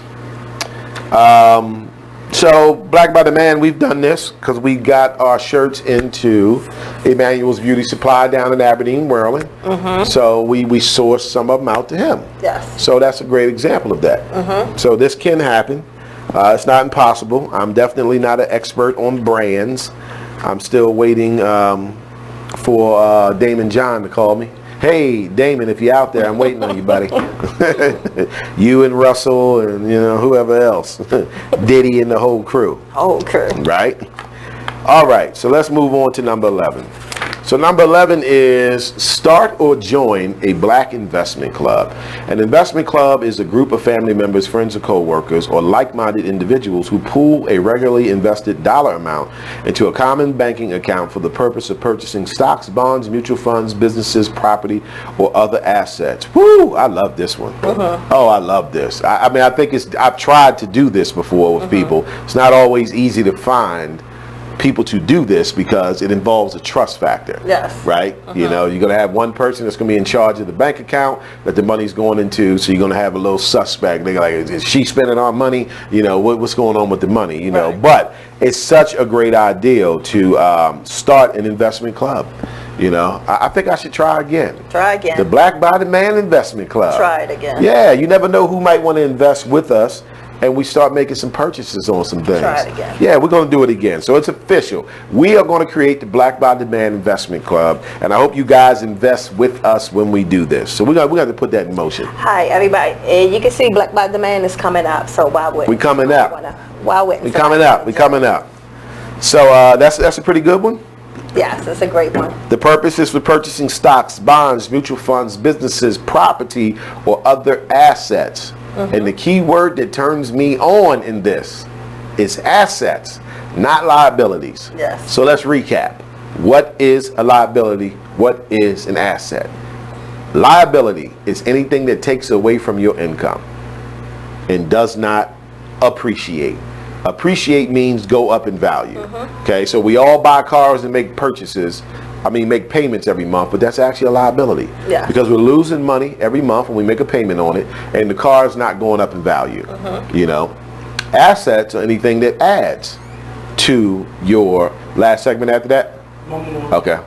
So Black by the Man, we've done this because we got our shirts into Emmanuel's Beauty Supply down in Aberdeen, Maryland. So we sourced some of them out to him. Yes. So that's a great example of that. So this can happen. It's not impossible. I'm definitely not an expert on brands. I'm still waiting for Damon John to call me. Hey, Damon, if you're out there, I'm waiting on you, buddy. You and Russell and, you know, whoever else. Diddy and the whole crew. Whole crew. Right? All right, so let's move on to number 11. So number 11 is start or join a black investment club. An investment club is a group of family members, friends, or co-workers, or like-minded individuals who pool a regularly invested dollar amount into a common banking account for the purpose of purchasing stocks, bonds, mutual funds, businesses, property, or other assets. Woo! I love this one. Oh, I love this. I mean, I think I've tried to do this before with people. It's not always easy to find people to do this because it involves a trust factor. Yes. Right? You know, you're going to have one person that's going to be in charge of the bank account that the money's going into, so you're going to have a little suspect. They're like, is she spending our money? You know, what's going on with the money? You know, but it's such a great idea to start an investment club. You know, I think I should try again. Try again. The Black Body Man Investment Club. Try it again. Yeah, you never know who might want to invest with us, and we start making some purchases on some things. Try it again. Yeah, we're going to do it again. So it's official. We are going to create the Black Body Man Investment Club, and I hope you guys invest with us when we do this. So we got to put that in motion. Hi, everybody. You can see Black Body Man is coming up, so why wouldn't we coming up? Why wouldn't we coming up? We coming up. So that's a pretty good one. Yes, it's a great one. The purpose is for purchasing stocks, bonds, mutual funds, businesses, property, or other assets. And the key word that turns me on in this is assets, not liabilities. Yes. So let's recap. What is a liability? What is an asset? Liability is anything that takes away from your income and does not appreciate. Appreciate means go up in value. Okay, so we all buy cars and make purchases. Make payments every month, but that's actually a liability. Yeah. Because we're losing money every month when we make a payment on it, and the car is not going up in value. You know, assets are anything that adds to your last segment after that. Okay.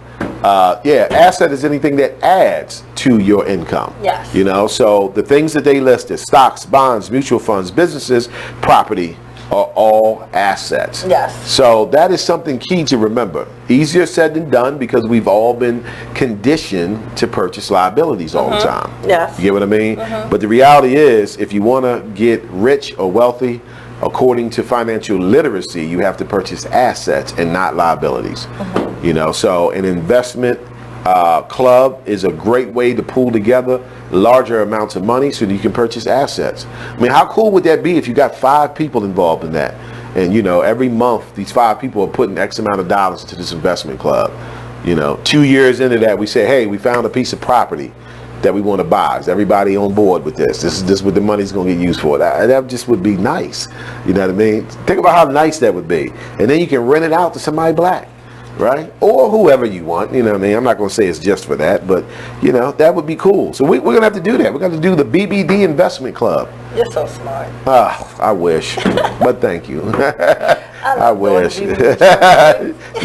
Asset is anything that adds to your income. Yes. You know, so the things that they listed: stocks, bonds, mutual funds, businesses, property, are all assets. Yes. So that is something key to remember. Easier said than done because we've all been conditioned to purchase liabilities all the time. Yes. You get what I mean? But the reality is, if you want to get rich or wealthy, according to financial literacy, you have to purchase assets and not liabilities. You know, so an investment club is a great way to pool together larger amounts of money so that you can purchase assets. I mean, how cool would that be if you got 5 people involved in that? And, you know, every month these 5 people are putting X amount of dollars into this investment club. You know, 2 years into that, we say, hey, we found a piece of property that we want to buy. Is everybody on board with this? This is what the money's going to get used for. That just would be nice. You know what I mean? Think about how nice that would be. And then you can rent it out to somebody black. Right? Or whoever you want, you know what I mean? I'm not going to say it's just for that, but, you know, that would be cool. So we're going to have to do that. We're going to do the BBD Investment Club. You're so smart. I wish. But thank you. I wish. You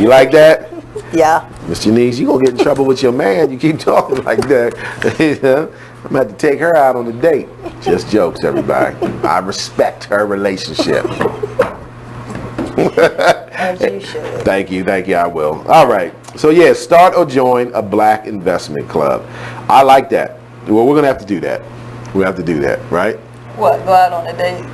like that? Yeah. Mr. Neese, you're going to get in trouble with your man. You keep talking like that. You know? I'm going to have to take her out on a date. Just jokes, everybody. I respect her relationship. As you should. Thank you, I will. All right, so yeah, start or join a black investment club. I like that. Well, we're gonna have to do that. We have to do that, right? What, go out on a date?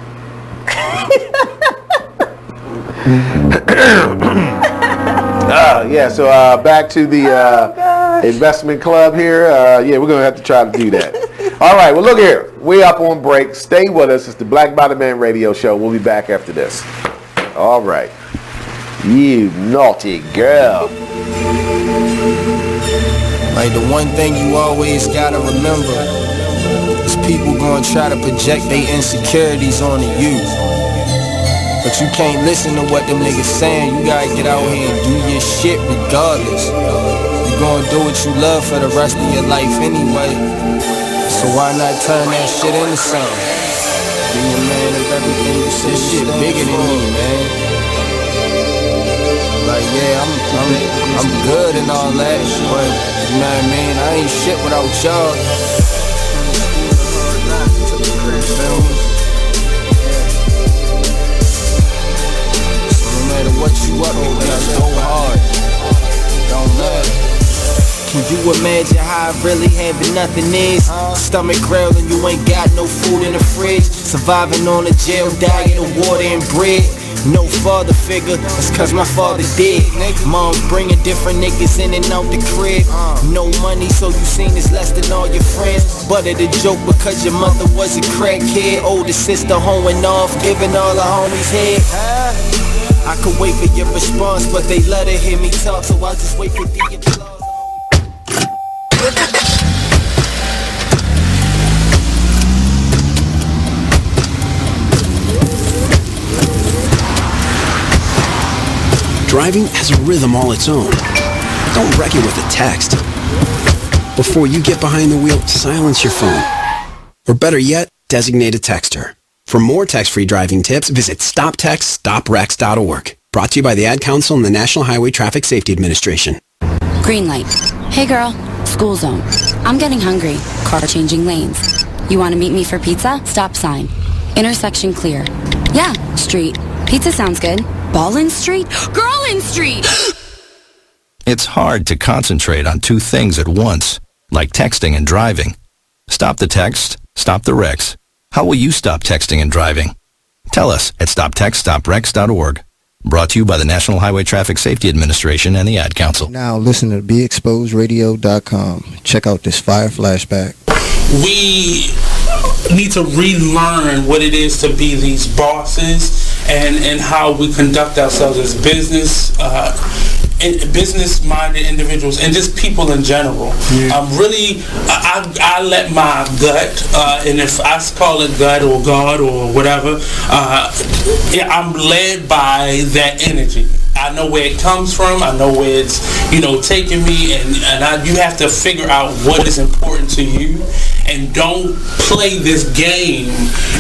So back to the investment club here. Yeah, we're gonna have to try to do that. All right, well look here, we up on break. Stay with us. It's the Black Body Man Radio Show. We'll be back after this. All right. You naughty girl. Like the one thing you always gotta remember is people gonna try to project their insecurities onto you. But you can't listen to what them niggas saying. You gotta get out here and do your shit regardless. You gonna do what you love for the rest of your life anyway. So why not turn that shit into something? Be a man of everything. This shit bigger than me, man. Like, yeah, I'm good and all that, but you know what I mean? I ain't shit without y'all. So no matter what you up to, just go hard. Don't matter. Can you imagine how I really having nothing is? Stomach growling, you ain't got no food in the fridge. Surviving on a jail diet of water and bread. No father figure, it's cause my father did. Mom bringing different niggas in and out the crib. No money, so you seen it's less than all your friends. But it a joke because your mother was a crackhead. Older sister hoeing off, giving all the homies head. I could wait for your response, but they let her hear me talk, so I'll just wait for the applause. Driving has a rhythm all its own. Don't wreck it with a text. Before you get behind the wheel, silence your phone. Or better yet, designate a texter. For more text-free driving tips, visit stoptextstoprex.org. Brought to you by the Ad Council and the National Highway Traffic Safety Administration. Green light. Hey girl, school zone. I'm getting hungry. Car changing lanes. You want to meet me for pizza? Stop sign. Intersection clear. Yeah, street. Pizza sounds good. Ballin Street? Girlin Street! It's hard to concentrate on two things at once, like texting and driving. Stop the text, stop the wrecks. How will you stop texting and driving? Tell us at stoptextstoprex.org. Brought to you by the National Highway Traffic Safety Administration and the Ad Council. Now listen to BeExposedRadio.com. Check out this fire flashback. We need to relearn what it is to be these bosses and how we conduct ourselves as business-minded individuals and just people in general. I let my gut, and if I call it gut or God or whatever, I'm led by that energy. I know where it comes from. I know where it's, taking me, and you have to figure out what is important to you, and don't play this game.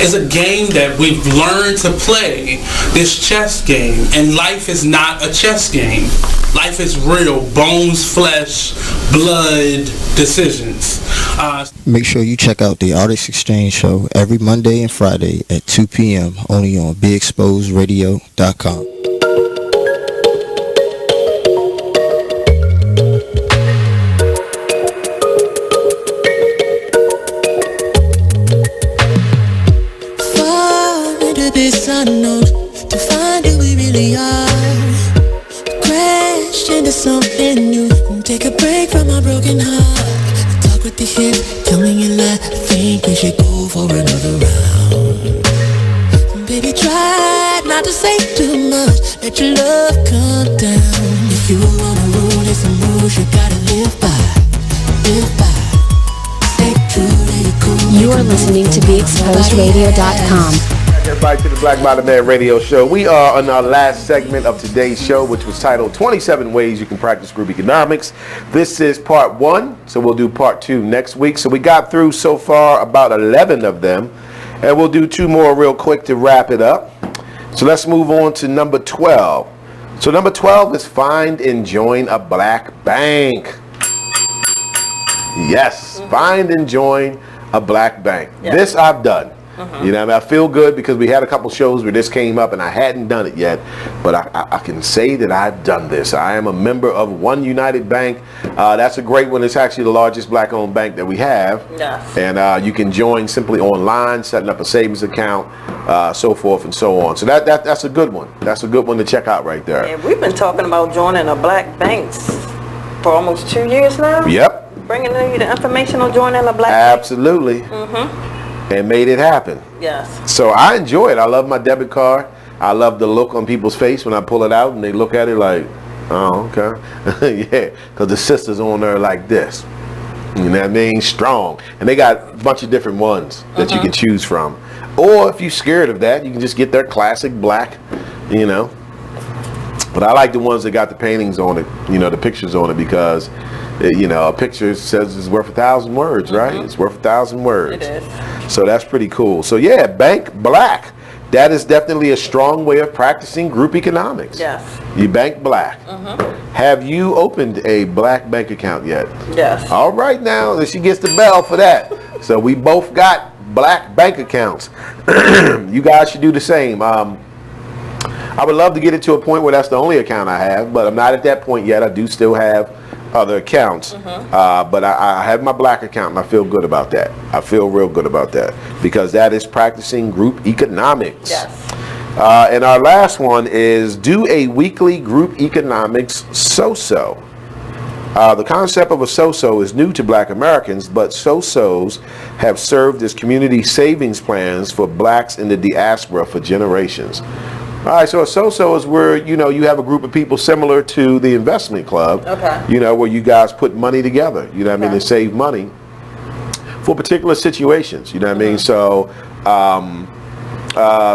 It's a game that we've learned to play, this chess game, and life is not a chess game. Life is real, bones, flesh, blood, decisions. Make sure you check out the Artist Exchange Show every Monday and Friday at 2 p.m. only on BeExposedRadio.com. This unknown to find who we really are. Crash into something new. Take a break from our broken heart. Talk with the hip, tell me you lie. I think we should go for another round. Baby, try not to say too much. Let your love come down. If you wanna rule, there's some rules you gotta live by. Live by. Stay true to your cool. You are listening to BeExposedRadio.com. Everybody to the Black Bottom Man Radio Show. We are on our last segment of today's show, which was titled 27 Ways You Can Practice Group Economics. This is part 1, so we'll do part 2 next week. So we got through so far about 11 of them, and we'll do 2 more real quick to wrap it up. So let's move on to number 12. So number 12 is find and join a black bank. Yes, find and join a black bank. Yes. This I've done. I feel good because we had a couple shows where this came up and I hadn't done it yet, but I can say that I've done this. I am a member of One United Bank. That's a great one. It's actually the largest black-owned bank that we have. Yes. And you can join simply online, setting up a savings account, so forth and so on. So that's a good one. That's a good one to check out right there. And we've been talking about joining a black bank for almost 2 years now. Yep. Bringing you the information on joining a black Absolutely. bank. And made it happen. Yes. So I enjoy it. I love my debit card. I love the look on people's face when I pull it out and they look at it like, oh, okay. Yeah, because the sister's on there like this. You know what I mean? Strong. And they got a bunch of different ones that you can choose from. Or if you're scared of that, you can just get their classic black, But I like the ones that got the paintings on it, the pictures on it, because a picture says it's worth 1,000 words, right? It's worth 1,000 words. It is. So that's pretty cool. So yeah, bank black. That is definitely a strong way of practicing group economics. Yes. You bank black. Have you opened a black bank account yet? Yes. All right, now she gets the bell for that. So we both got black bank accounts. You guys should do the same. I would love to get it to a point where that's the only account I have, but I'm not at that point yet. I do still have other accounts, but I have my black account and I feel good about that. I feel real good about that because that is practicing group economics. Yes. And our last one is do a weekly group economics so-so. The concept of a so-so is new to Black Americans, but so-sos have served as community savings plans for Blacks in the diaspora for generations. All right, so a so-so is where, you have a group of people similar to the investment club, where you guys put money together, and save money for particular situations, you know what I mean? So,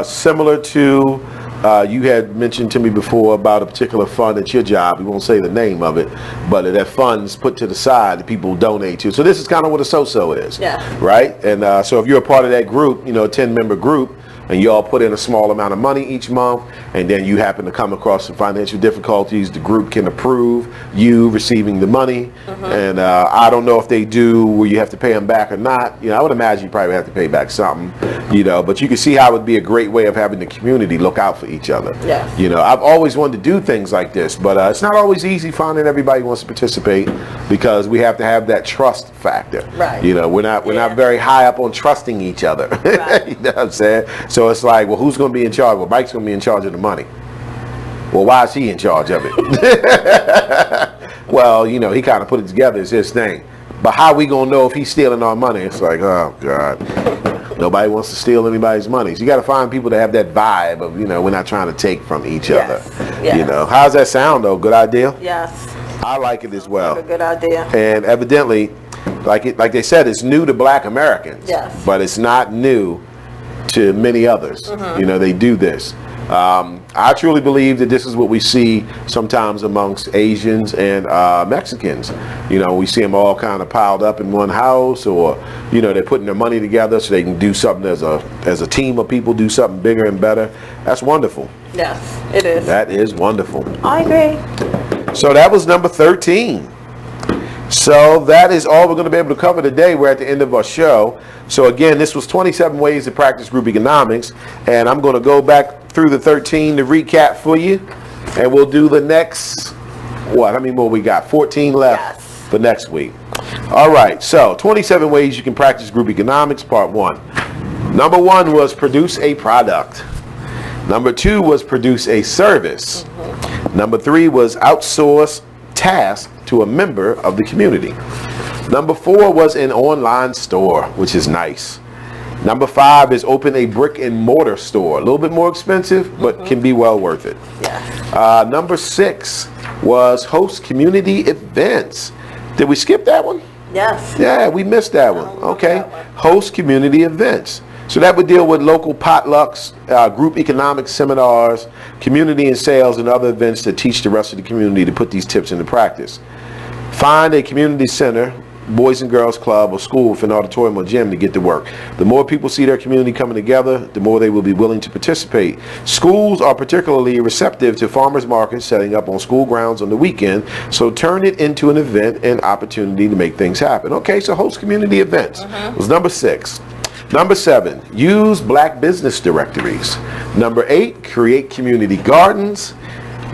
similar to, you had mentioned to me before about a particular fund at your job. We won't say the name of it, but that fund's put to the side that people donate to. So this is kind of what a so-so is, right? And so if you're a part of that group, a 10-member group, and you all put in a small amount of money each month, and then you happen to come across some financial difficulties, the group can approve you receiving the money. And I don't know if they do where you have to pay them back or not. I would imagine you probably have to pay back something, but you can see how it would be a great way of having the community look out for each other. I've always wanted to do things like this, but it's not always easy finding everybody who wants to participate because we have to have that trust factor. We're not very high up on trusting each other. You know what I'm saying? So it's like, well, who's going to be in charge? Well, Mike's going to be in charge of the money. Well, why is he in charge of it? Well, he kind of put it together. It's his thing. But how we going to know if he's stealing our money? It's like, oh, God. Nobody wants to steal anybody's money. So you got to find people that have that vibe of, we're not trying to take from each other. How's that sound, though? Good idea? Yes. I like it as well. A good idea. And evidently, like they said, it's new to Black Americans. Yes. But it's not new to many others. They do this. I truly believe that this is what we see sometimes amongst Asians and Mexicans. We see them all kind of piled up in one house, or they're putting their money together so they can do something as a team of people, do something bigger and better. That's wonderful. Yes, it is. That is wonderful. I agree. So that was number 13. So that is all we're going to be able to cover today. We're at the end of our show. So again, this was 27 ways to practice group economics, and I'm going to go back through the 13 to recap for you, and we'll do the next, how many more we got? 14 left for next week. All right, so 27 ways you can practice group economics, part 1. Number 1 was produce a product. Number 2 was produce a service. Number 3 was outsource tasks to a member of the community. Number 4 was an online store, which is nice. Number 5 is open a brick and mortar store. A little bit more expensive, but can be well worth it. Number 6 was host community events. Did we skip that one? Yes. Yeah, we missed that one. Okay. Host community events. So that would deal with local potlucks, group economic seminars, community and sales, and other events that teach the rest of the community to put these tips into practice. Find a community center, boys and girls club, or school with an auditorium or gym to get to work. The more people see their community coming together, the more they will be willing to participate. Schools are particularly receptive to farmers markets setting up on school grounds on the weekend, so turn it into an event and opportunity to make things happen. Okay, so host community events was number 6. Number 7, use Black business directories. Number 8, create community gardens.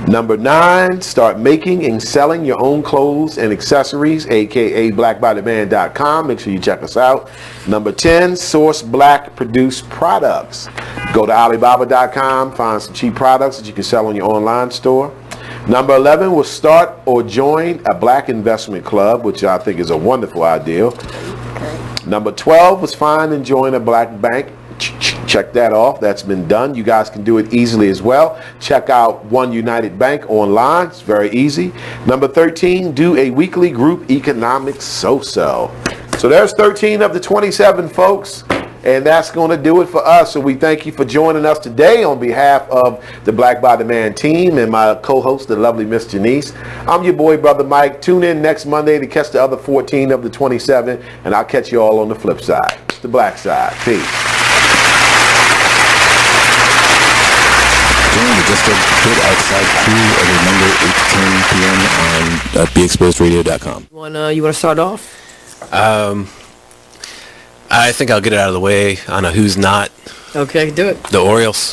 Number 9, start making and selling your own clothes and accessories, aka blackbydemand.com. Make sure you check us out. Number 10, source Black produced products. Go to Alibaba.com, find some cheap products that you can sell on your online store. Number 11 was start or join a Black investment club, which I think is a wonderful idea. Number 12 was find and join a Black bank. Check that off. That's been done. You guys can do it easily as well. Check out One United Bank online. It's very easy. Number 13, do a weekly group economics so-so. So there's 13 of the 27, folks. And that's going to do it for us. So we thank you for joining us today on behalf of the Black by Demand team and my co-host, the lovely Miss Janice. I'm your boy, Brother Mike. Tune in next Monday to catch the other 14 of the 27, and I'll catch you all on the flip side. It's the Black side. Peace. Just a bit outside crew every Monday, 8 to 10 p.m. on BeExposedRadio.com. You want to start off? I think I'll get it out of the way on a who's not. Okay, do it. The Orioles.